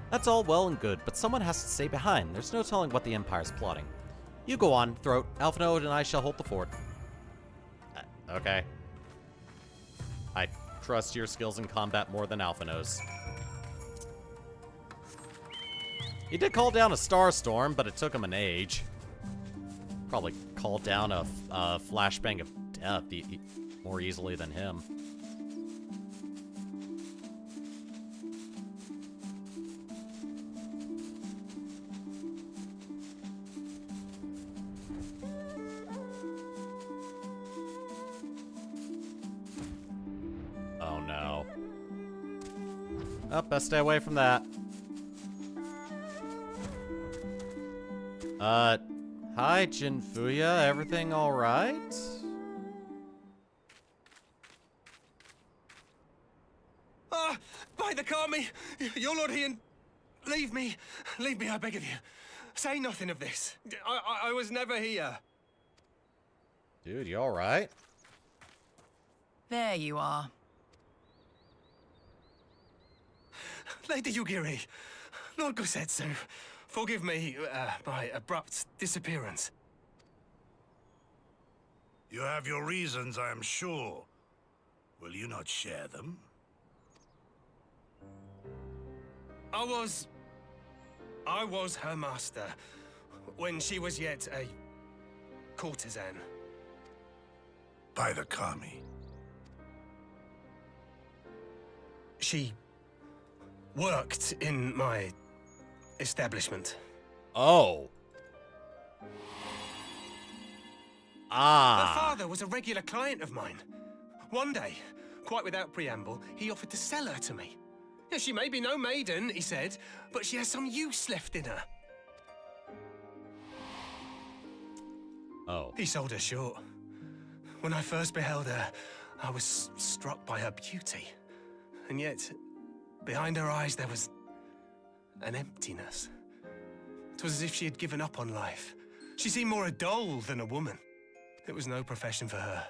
That's all well and good, but someone has to stay behind. There's no telling what the Empire's plotting. You go on, Throat. Alphinaud and I shall hold the fort. Okay. I trust your skills in combat more than Alphinaud's. He did call down a star storm, but it took him an age. Probably called down a flashbang of death more easily than him. Oh no. Oh, best stay away from that. Hi, Jinfuya. Everything alright? By the Kami! Your Lord Hien! Leave me! Leave me, I beg of you. Say nothing of this. I was never here. Dude, you alright? There you are. Lady Yugiri, Lord Gosetsu, forgive me my abrupt disappearance. You have your reasons, I am sure. Will you not share them? I was her master when she was yet a courtesan. By the Kami. She worked in my establishment. Oh. Her father was a regular client of mine. One day, quite without preamble, he offered to sell her to me. Yeah, she may be no maiden, he said, but she has some use left in her. Oh. He sold her short. When I first beheld her, I was struck by her beauty. And yet, behind her eyes there was an emptiness. It was as if she had given up on life. She seemed more a doll than a woman. It was no profession for her.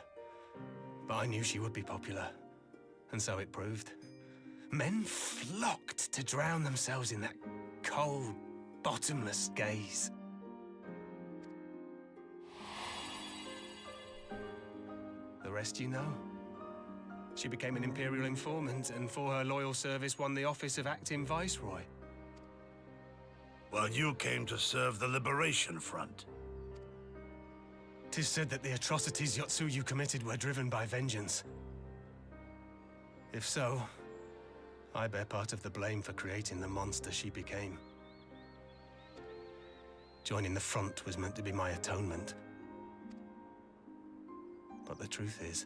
But I knew she would be popular. And so it proved. Men flocked to drown themselves in that cold, bottomless gaze. The rest you know. She became an Imperial informant, and for her loyal service won the office of Acting Viceroy. Well, you came to serve the Liberation Front. 'Tis said that the atrocities Yotsuyu committed were driven by vengeance. If so, I bear part of the blame for creating the monster she became. Joining the front was meant to be my atonement. But the truth is,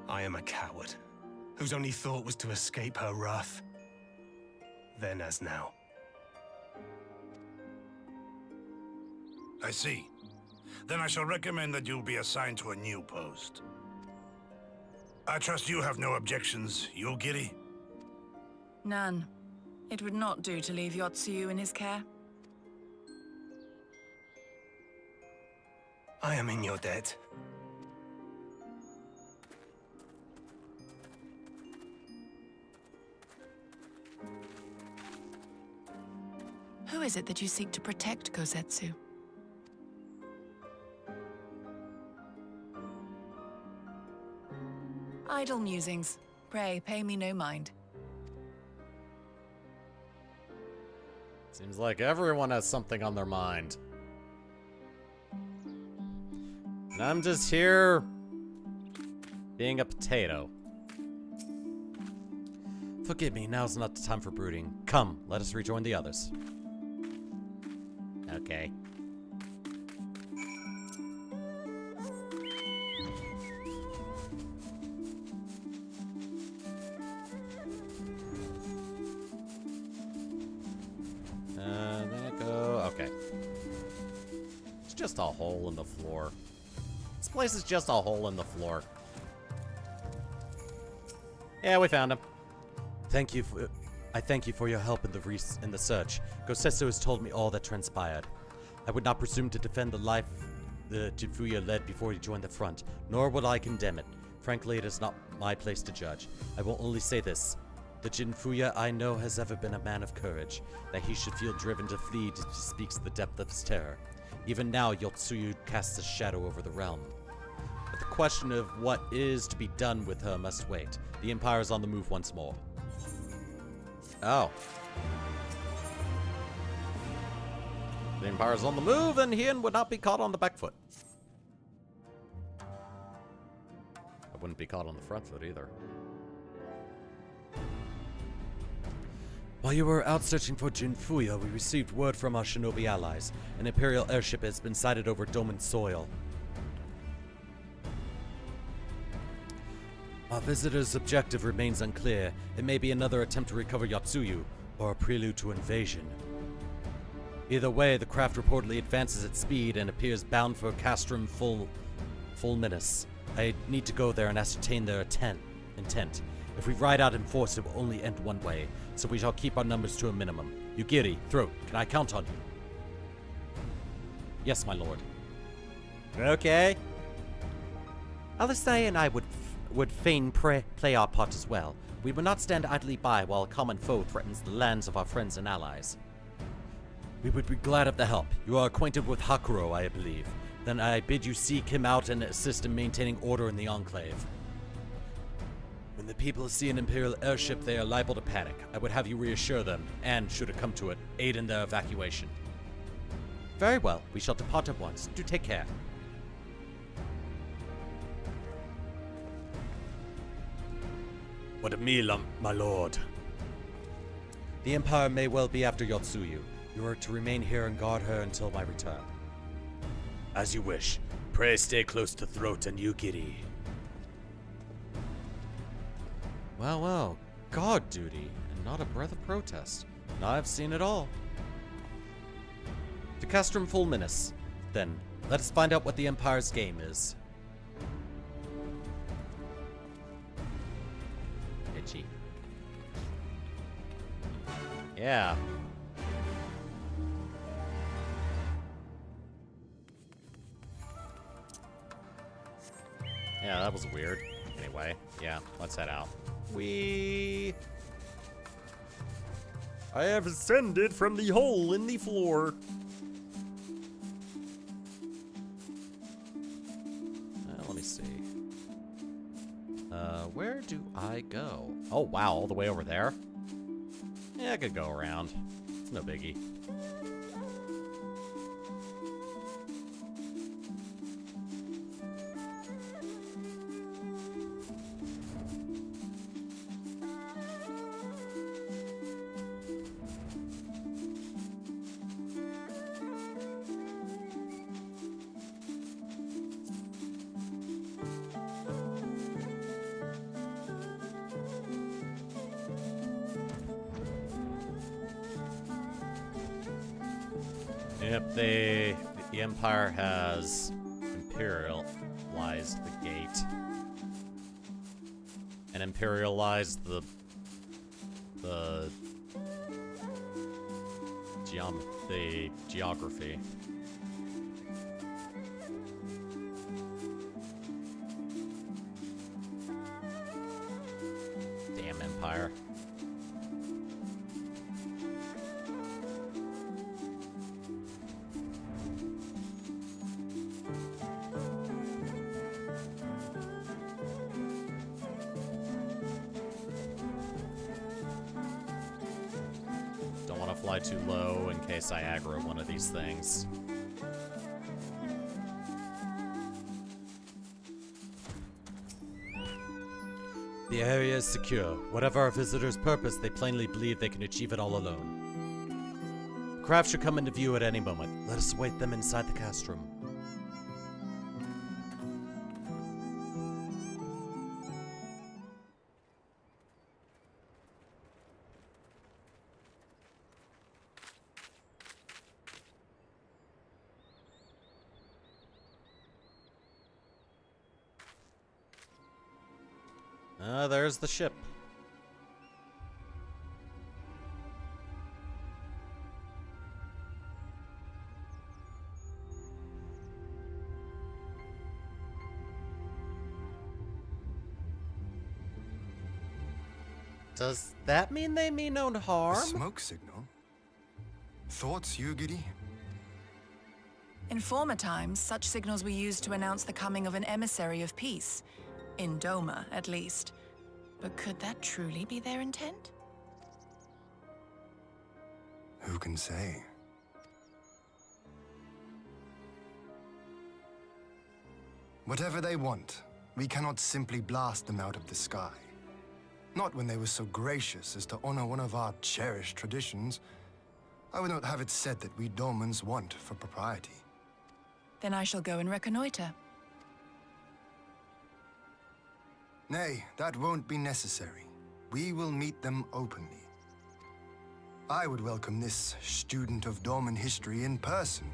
I am a coward, whose only thought was to escape her wrath. Then as now. I see. Then I shall recommend that you be assigned to a new post. I trust you have no objections, Yogiri? None. It would not do to leave Yotsuyu in his care. I am in your debt. Who is it that you seek to protect, Kosetsu? Idle musings. Pray, pay me no mind. Seems like everyone has something on their mind. And I'm just here being a potato. Forgive me, now's not the time for brooding. Come, let us rejoin the others. Okay. There I go. Okay. It's just a hole in the floor. This place is just a hole in the floor. Yeah, we found him. I thank you for your help in the search. Kosetsu has told me all that transpired. I would not presume to defend the life the Jinfuya led before he joined the front, nor would I condemn it. Frankly, it is not my place to judge. I will only say this. The Jinfuya I know has ever been a man of courage. That he should feel driven to flee speaks the depth of his terror. Even now, Yotsuyu casts a shadow over the realm. But the question of what is to be done with her must wait. The Empire is on the move once more. Oh. The Empire's on the move, and Hien would not be caught on the back foot. I wouldn't be caught on the front foot either. While you were out searching for Jinfuya, we received word from our shinobi allies. An Imperial airship has been sighted over Doman soil. Our visitor's objective remains unclear. It may be another attempt to recover Yotsuyu, or a prelude to invasion. Either way, the craft reportedly advances at speed and appears bound for Castrum Fulminus. I need to go there and ascertain their intent. If we ride out in force, it will only end one way, so we shall keep our numbers to a minimum. Yugiri, Throat, can I count on you? Yes, my lord. Okay. Alisai and I would fain play our part as well. We will not stand idly by while a common foe threatens the lands of our friends and allies. We would be glad of the help. You are acquainted with Hakuro, I believe. Then I bid you seek him out and assist in maintaining order in the Enclave. When the people see an Imperial airship, they are liable to panic. I would have you reassure them, and, should it come to it, aid in their evacuation. Very well. We shall depart at once. Do take care. What a meal, my lord. The Empire may well be after Yotsuyu. You are to remain here and guard her until my return. As you wish. Pray stay close to Throat and Yukiri. Well, well. Guard duty, and not a breath of protest. Now I've seen it all. To Castrum Fulminus. Then, let us find out what the Empire's game is. Itchy. Yeah. Yeah, that was weird. Anyway, yeah, let's head out. I have ascended from the hole in the floor. Let me see. Where do I go? Oh, wow, all the way over there? Yeah, I could go around. It's no biggie. Yep, the Empire has imperialized the gate. And imperialized the geography. Damn Empire. Fly too low in case I aggro one of these things. The area is secure. Whatever our visitors' purpose, they plainly believe they can achieve it all alone. The craft should come into view at any moment. Let us await them inside the castrum. There's the ship. Does that mean they mean no harm? A smoke signal? Thoughts, Yugiri? In former times, such signals were used to announce the coming of an emissary of peace. In Doma, at least. But could that truly be their intent? Who can say? Whatever they want, we cannot simply blast them out of the sky. Not when they were so gracious as to honor one of our cherished traditions. I would not have it said that we Domans want for propriety. Then I shall go and reconnoiter. Nay, that won't be necessary. We will meet them openly. I would welcome this student of Dorman history in person,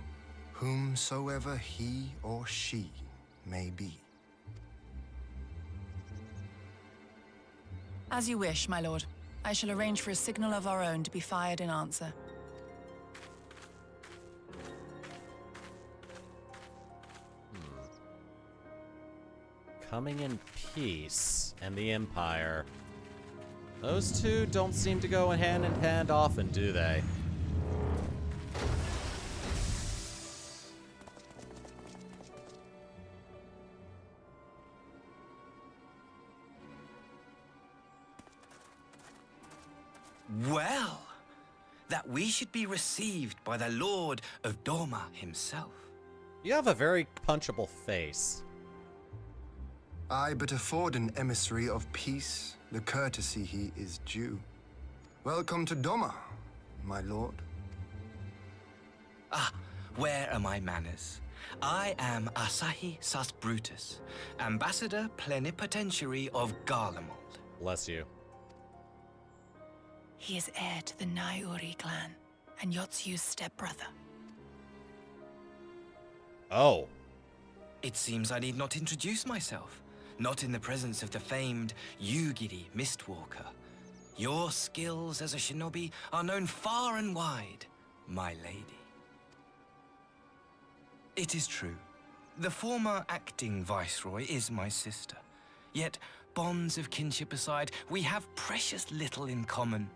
whomsoever he or she may be. As you wish, my lord. I shall arrange for a signal of our own to be fired in answer. Coming in peace and the Empire. Those two don't seem to go hand in hand often, do they? Well, that we should be received by the Lord of Doma himself. You have a very punchable face. I but afford an emissary of peace the courtesy he is due. Welcome to Doma, my lord. Ah, where are my manners? I am Asahi Sus Brutus, Ambassador Plenipotentiary of Garlemald. Bless you. He is heir to the Naiuri clan and Yotsu's stepbrother. Oh. It seems I need not introduce myself, not in the presence of the famed Yugiri Mistwalker. Your skills as a shinobi are known far and wide, my lady. It is true. The former acting viceroy is my sister. Yet, bonds of kinship aside, we have precious little in common.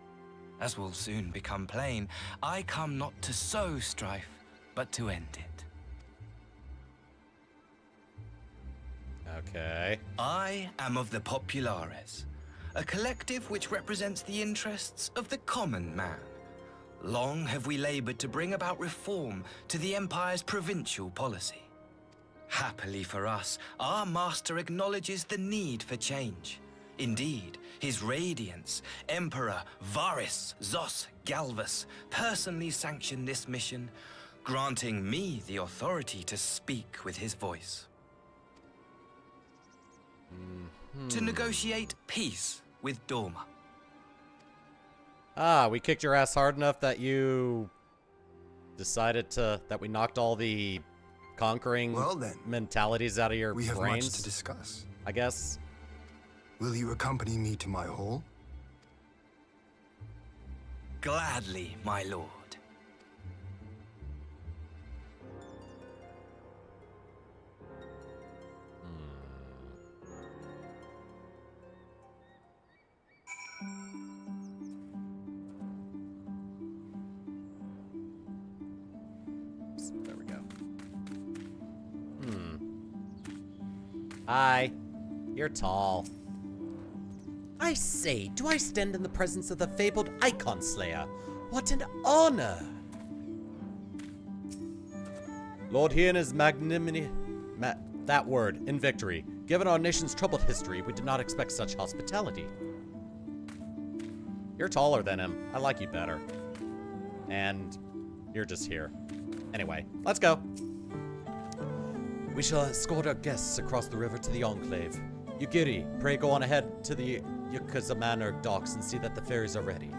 As will soon become plain, I come not to sow strife, but to end it. Okay. I am of the Populares, a collective which represents the interests of the common man. Long have we labored to bring about reform to the Empire's provincial policy. Happily for us, our master acknowledges the need for change. Indeed, His Radiance, Emperor Varys Zos Galvus, personally sanctioned this mission, granting me the authority to speak with his voice. To negotiate peace with Doma. Ah, we kicked your ass hard enough that you decided that we knocked all the conquering mentalities out of your brains. We have much to discuss. I guess. Will you accompany me to my hall? Gladly, my lord. There we go. Hi. You're tall. I say, do I stand in the presence of the fabled Icon Slayer? What an honor! Lord, he and his magnanimity... that word, in victory. Given our nation's troubled history, we did not expect such hospitality. You're taller than him. I like you better. And you're just here. Anyway, let's go. We shall escort our guests across the river to the Enclave. Yugiri, pray go on ahead to the Yukaza Manor docks and see that the ferries are ready.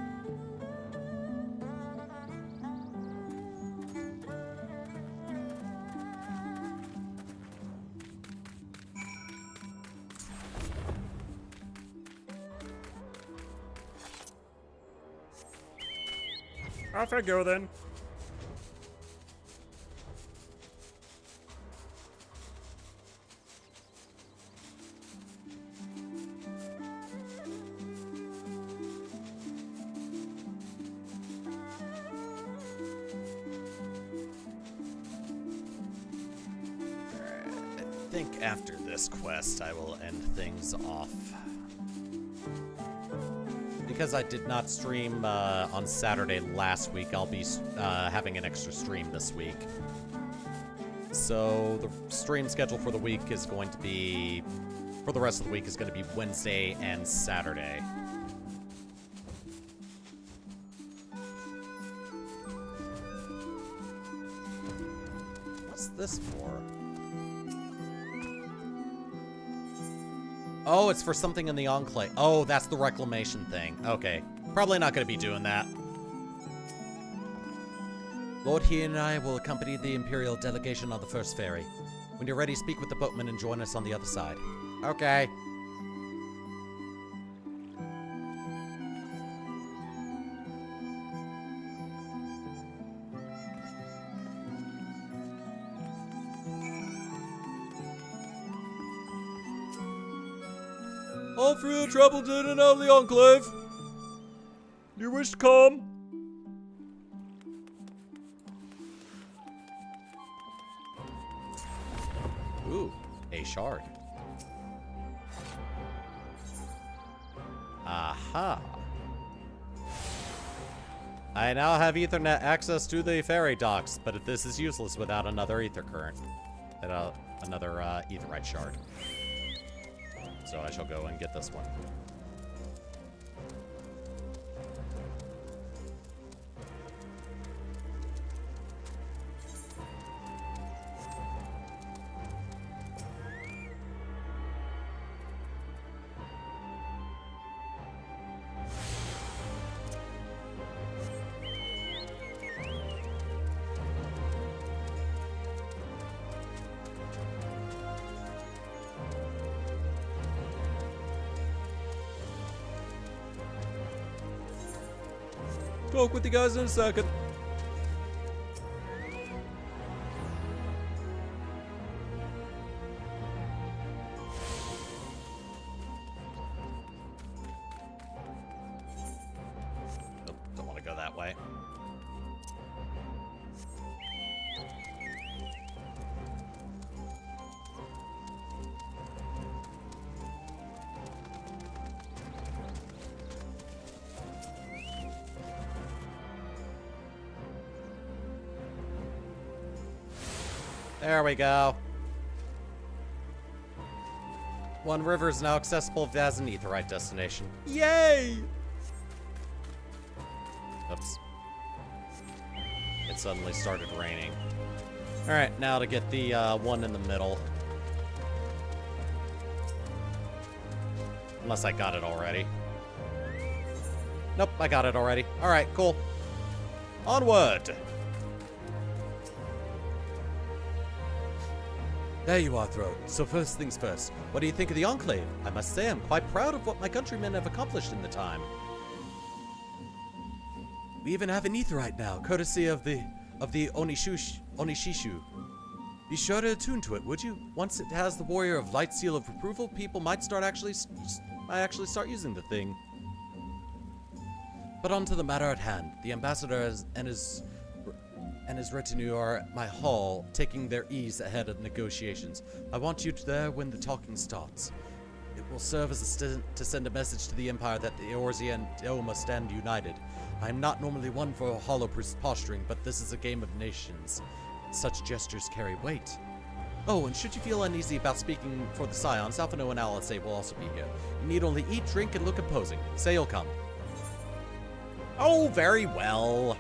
Off I go then. I think after this quest, I will end things off. Because I did not stream on Saturday last week, I'll be having an extra stream this week. So the stream schedule for the week is going to be, for the rest of the week, is going to be Wednesday and Saturday. What's this for? Oh, it's for something in the Enclave. Oh, that's the reclamation thing. Okay. Probably not going to be doing that. Lord, he and I will accompany the Imperial delegation on the first ferry. When you're ready, speak with the boatman and join us on the other side. Okay. All free and traveled in and out of the Enclave. You wish to come? Ooh, a shard. Aha. I now have Ethernet access to the ferry docks, but this is useless without another ether current. Another etherite shard. So I shall go and get this one. Talk with you guys in a second. Nope, don't want to go that way. There we go. One river is now accessible as an Aetheryte destination. Yay! Oops. It suddenly started raining. Alright, now to get the one in the middle. Unless I got it already. Nope, I got it already. Alright, cool. Onward! There you are, Throne. So first things first, what do you think of the Enclave? I must say I'm quite proud of what my countrymen have accomplished in the time. We even have an Aetheryte now, courtesy of the Onishishu. Be sure to attune to it, would you? Once it has the Warrior of Light seal of approval, people might actually start using the thing. But on to the matter at hand. The ambassador and his retinue are at my hall, taking their ease ahead of negotiations. I want you there when the talking starts. It will serve as to send a message to the Empire that the Eorzea and Doma stand united. I am not normally one for hollow posturing, but this is a game of nations. Such gestures carry weight. Oh, and should you feel uneasy about speaking for the Scions, Alphino and Alizé will also be here. You need only eat, drink, and look imposing. Say you'll come. Oh, very well.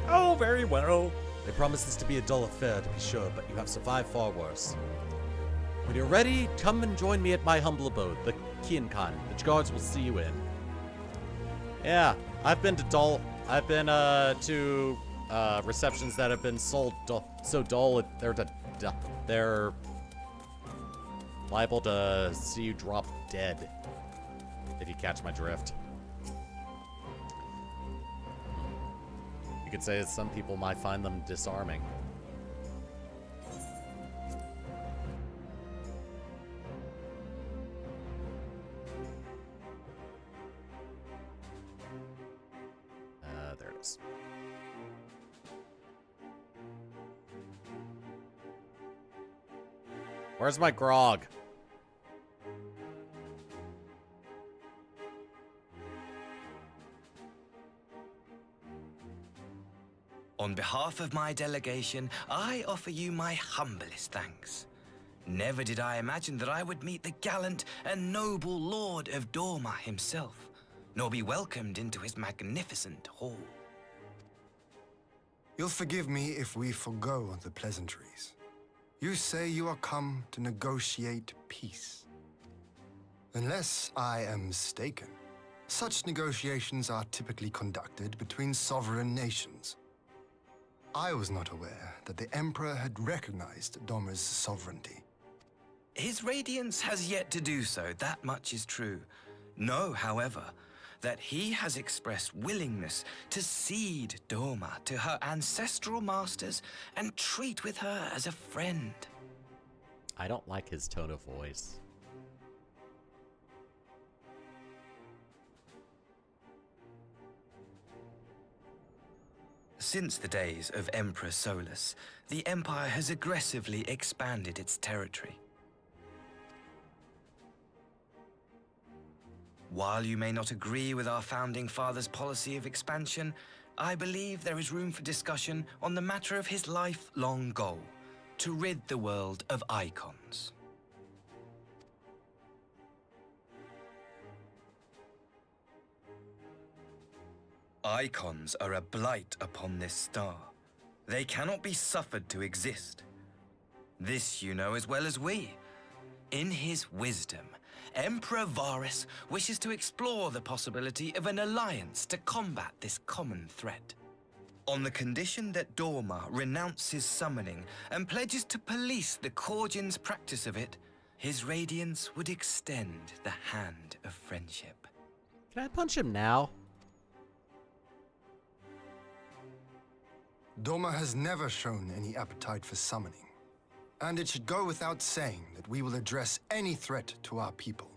Oh, very well. They promise this to be a dull affair, to be sure, but you have survived far worse. When you're ready, come and join me at my humble abode, the Kiankan. The guards will see you in. Yeah, I've been to receptions that have been so dull they're liable to see you drop dead, if you catch my drift. You could say that some people might find them disarming. There it is. Where's my grog? On behalf of my delegation, I offer you my humblest thanks. Never did I imagine that I would meet the gallant and noble Lord of Doma himself, nor be welcomed into his magnificent hall. You'll forgive me if we forgo the pleasantries. You say you are come to negotiate peace. Unless I am mistaken, such negotiations are typically conducted between sovereign nations. I was not aware that the Emperor had recognized Doma's sovereignty. His Radiance has yet to do so, that much is true. Know, however, that he has expressed willingness to cede Doma to her ancestral masters and treat with her as a friend. I don't like his tone of voice. Since the days of Emperor Solus, the Empire has aggressively expanded its territory. While you may not agree with our founding father's policy of expansion, I believe there is room for discussion on the matter of his lifelong goal, to rid the world of icons. Icons are a blight upon this star. They cannot be suffered to exist. This you know as well as we. In his wisdom, Emperor Varus wishes to explore the possibility of an alliance to combat this common threat. On the condition that Dorma renounces summoning and pledges to police the Korgin's practice of it, his radiance would extend the hand of friendship. Can I punch him now? Dorma has never shown any appetite for summoning. And it should go without saying that we will address any threat to our people,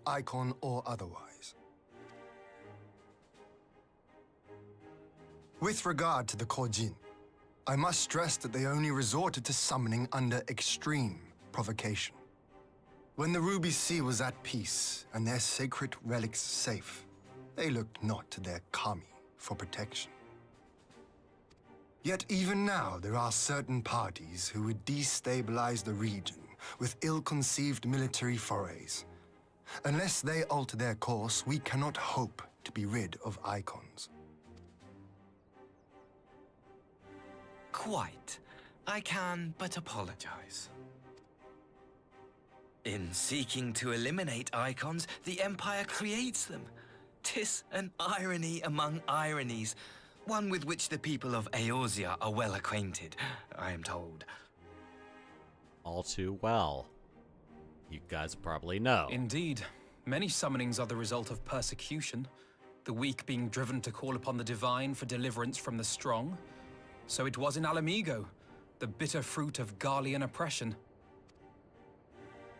Icon or otherwise. With regard to the Korjin, I must stress that they only resorted to summoning under extreme provocation. When the Ruby Sea was at peace and their sacred relics safe, they looked not to their kami for protection. Yet even now, there are certain parties who would destabilize the region with ill-conceived military forays. Unless they alter their course, we cannot hope to be rid of Icons. Quite. I can but apologize. In seeking to eliminate Icons, the Empire creates them. 'Tis an irony among ironies, one with which the people of Eorzea are well acquainted, I am told. All too well. You guys probably know. Indeed. Many summonings are the result of persecution, the weak being driven to call upon the divine for deliverance from the strong. So it was in Alamigo, the bitter fruit of Garlean oppression.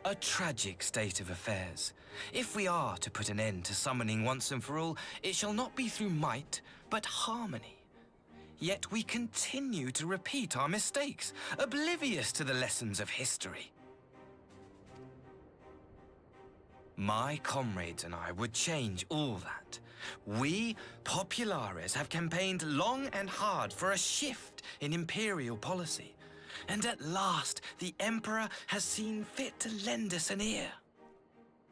A tragic state of affairs. If we are to put an end to summoning once and for all, it shall not be through might, but harmony. Yet we continue to repeat our mistakes, oblivious to the lessons of history. My comrades and I would change all that. We, Populares, have campaigned long and hard for a shift in Imperial policy. And at last, the Emperor has seen fit to lend us an ear.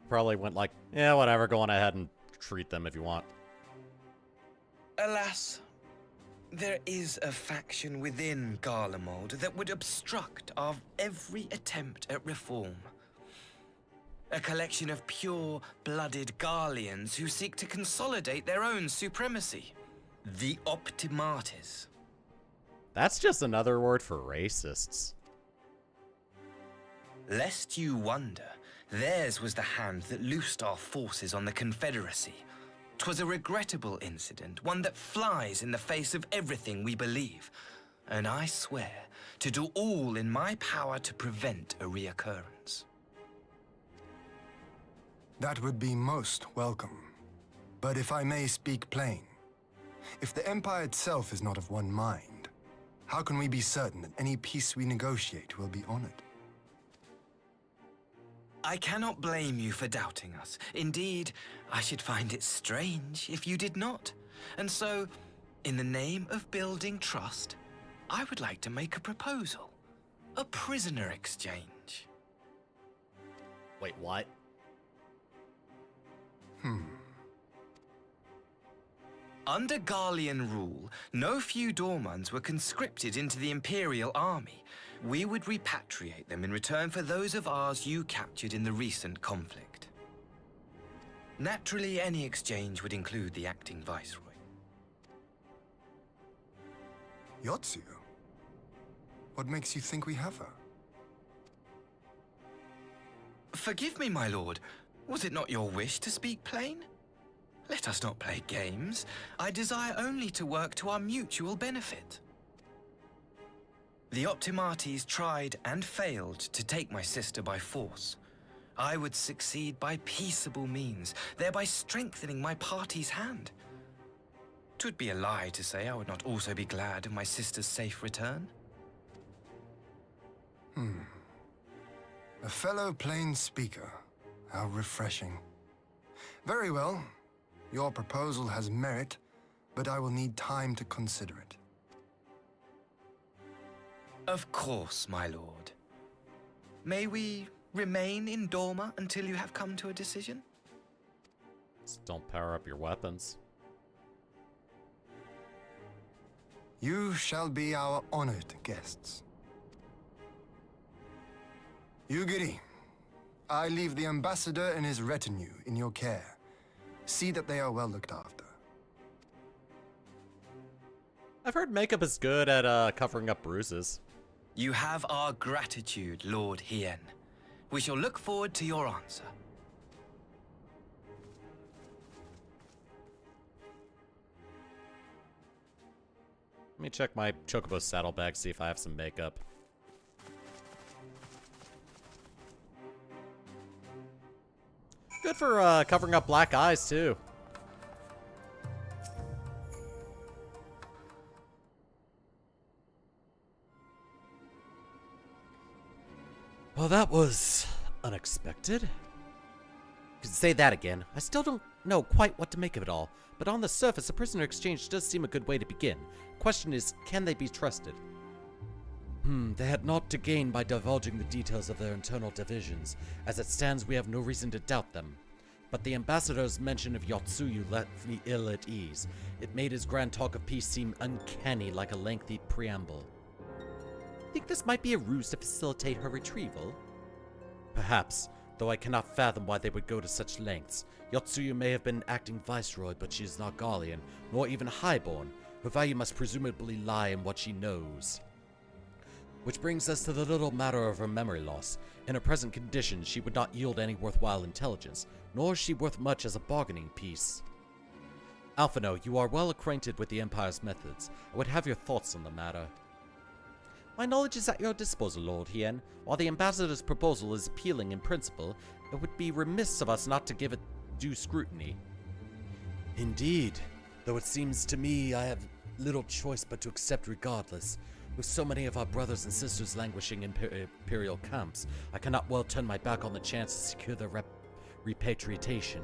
Probably went like, yeah, whatever, go on ahead and treat them if you want. Alas, there is a faction within Garlemald that would obstruct our every attempt at reform. A collection of pure-blooded Garleans who seek to consolidate their own supremacy. The Optimates. That's just another word for racists. Lest you wonder, theirs was the hand that loosed our forces on the Confederacy. 'Twas a regrettable incident, one that flies in the face of everything we believe. And I swear to do all in my power to prevent a reoccurrence. That would be most welcome. But if I may speak plain, if the Empire itself is not of one mind, how can we be certain that any peace we negotiate will be honored? I cannot blame you for doubting us. Indeed, I should find it strange if you did not. And so, in the name of building trust, I would like to make a proposal. A prisoner exchange. Wait, what? Under Garlean rule, no few Dormans were conscripted into the Imperial army. We would repatriate them in return for those of ours you captured in the recent conflict. Naturally, any exchange would include the acting viceroy. Yotsuyo? What makes you think we have her? Forgive me, my lord. Was it not your wish to speak plain? Let us not play games. I desire only to work to our mutual benefit. The Optimates tried and failed to take my sister by force. I would succeed by peaceable means, thereby strengthening my party's hand. 'Twould be a lie to say I would not also be glad of my sister's safe return. A fellow plain speaker. How refreshing. Very well. Your proposal has merit, but I will need time to consider it. Of course, my lord. May we remain in Dorma until you have come to a decision? Just don't power up your weapons. You shall be our honored guests. Yugiri, I leave the ambassador and his retinue in your care. See that they are well looked after. I've heard makeup is good at covering up bruises. You have our gratitude, Lord Hien. We shall look forward to your answer. Let me check my Chocobo saddlebag, see if I have some makeup. Good for covering up black eyes, too. Well, that was unexpected. You can say that again. I still don't know quite what to make of it all, but on the surface, a prisoner exchange does seem a good way to begin. Question is, can they be trusted? They had naught to gain by divulging the details of their internal divisions. As it stands, we have no reason to doubt them. But the ambassador's mention of Yotsuyu left me ill at ease. It made his grand talk of peace seem uncanny, like a lengthy preamble. Think this might be a ruse to facilitate her retrieval? Perhaps, though I cannot fathom why they would go to such lengths. Yotsuyu may have been acting viceroy, but she is not Garlean, nor even highborn. Her value must presumably lie in what she knows. Which brings us to the little matter of her memory loss. In her present condition, she would not yield any worthwhile intelligence, nor is she worth much as a bargaining piece. Alphino, you are well acquainted with the Empire's methods. I would have your thoughts on the matter. My knowledge is at your disposal, Lord Hien. While the ambassador's proposal is appealing in principle, it would be remiss of us not to give it due scrutiny. Indeed, though it seems to me I have little choice but to accept regardless. With so many of our brothers and sisters languishing in imperial camps, I cannot well turn my back on the chance to secure their repatriation.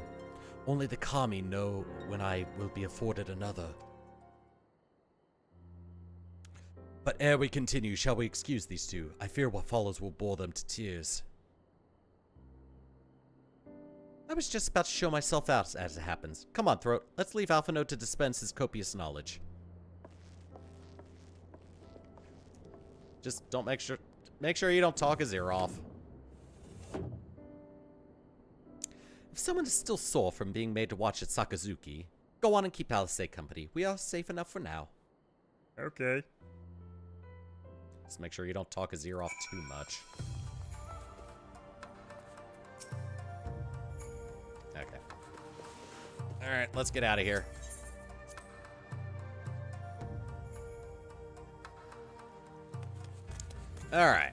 Only the Kami know when I will be afforded another. But ere we continue, shall we excuse these two? I fear what follows will bore them to tears. I was just about to show myself out as it happens. Come on, Throat. Let's leave Alphino to dispense his copious knowledge. Just don't make sure you don't talk his ear off. If someone is still sore from being made to watch at Sakazuki, go on and keep Alice company. We are safe enough for now. Okay. Just make sure you don't talk his ear off too much. Okay. Alright, let's get out of here. Alright.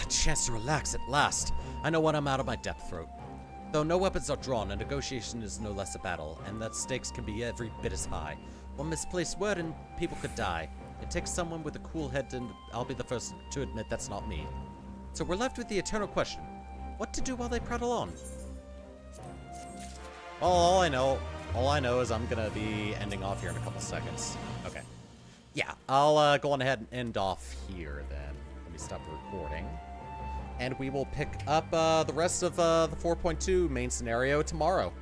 Chance to relax at last. I know when I'm out of my depth, Throat. Though no weapons are drawn, a negotiation is no less a battle, and that stakes can be every bit as high. One misplaced word and people could die. It takes someone with a cool head, and I'll be the first to admit that's not me. So we're left with the eternal question. What to do while they prattle on? Well, all I know is I'm gonna be ending off here in a couple seconds. Okay. Yeah, I'll go on ahead and end off here then. Let me stop recording. And we will pick up the rest of the 4.2 main scenario tomorrow.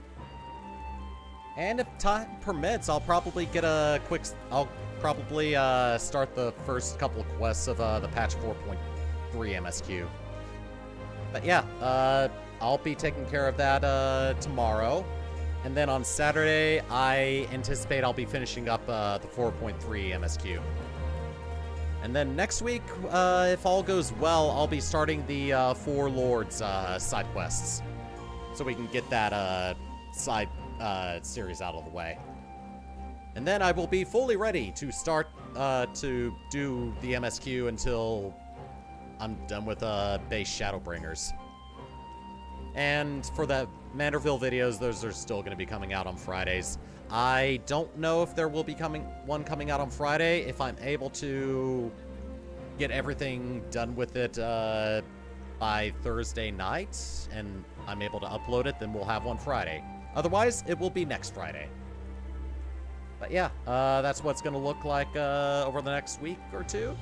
And if time permits, I'll probably get a quick... I'll probably start the first couple of quests of the patch 4.3 MSQ. But yeah, I'll be taking care of that tomorrow. And then on Saturday, I anticipate I'll be finishing up the 4.3 MSQ. And then next week, if all goes well, I'll be starting the Four Lords side quests. So we can get that side series out of the way. And then I will be fully ready to start to do the MSQ until I'm done with base Shadowbringers. And for the Manderville videos, those are still going to be coming out on Fridays. I don't know if there will be one coming out on Friday. If I'm able to get everything done with it by Thursday night, and I'm able to upload it, then we'll have one Friday. Otherwise, it will be next Friday. But yeah, that's what's going to look like over the next week or two.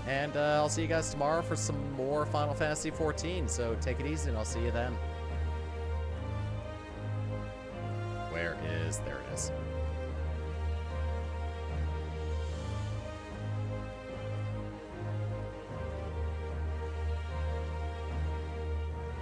And I'll see you guys tomorrow for some more Final Fantasy XIV. So take it easy, and I'll see you then. There it is.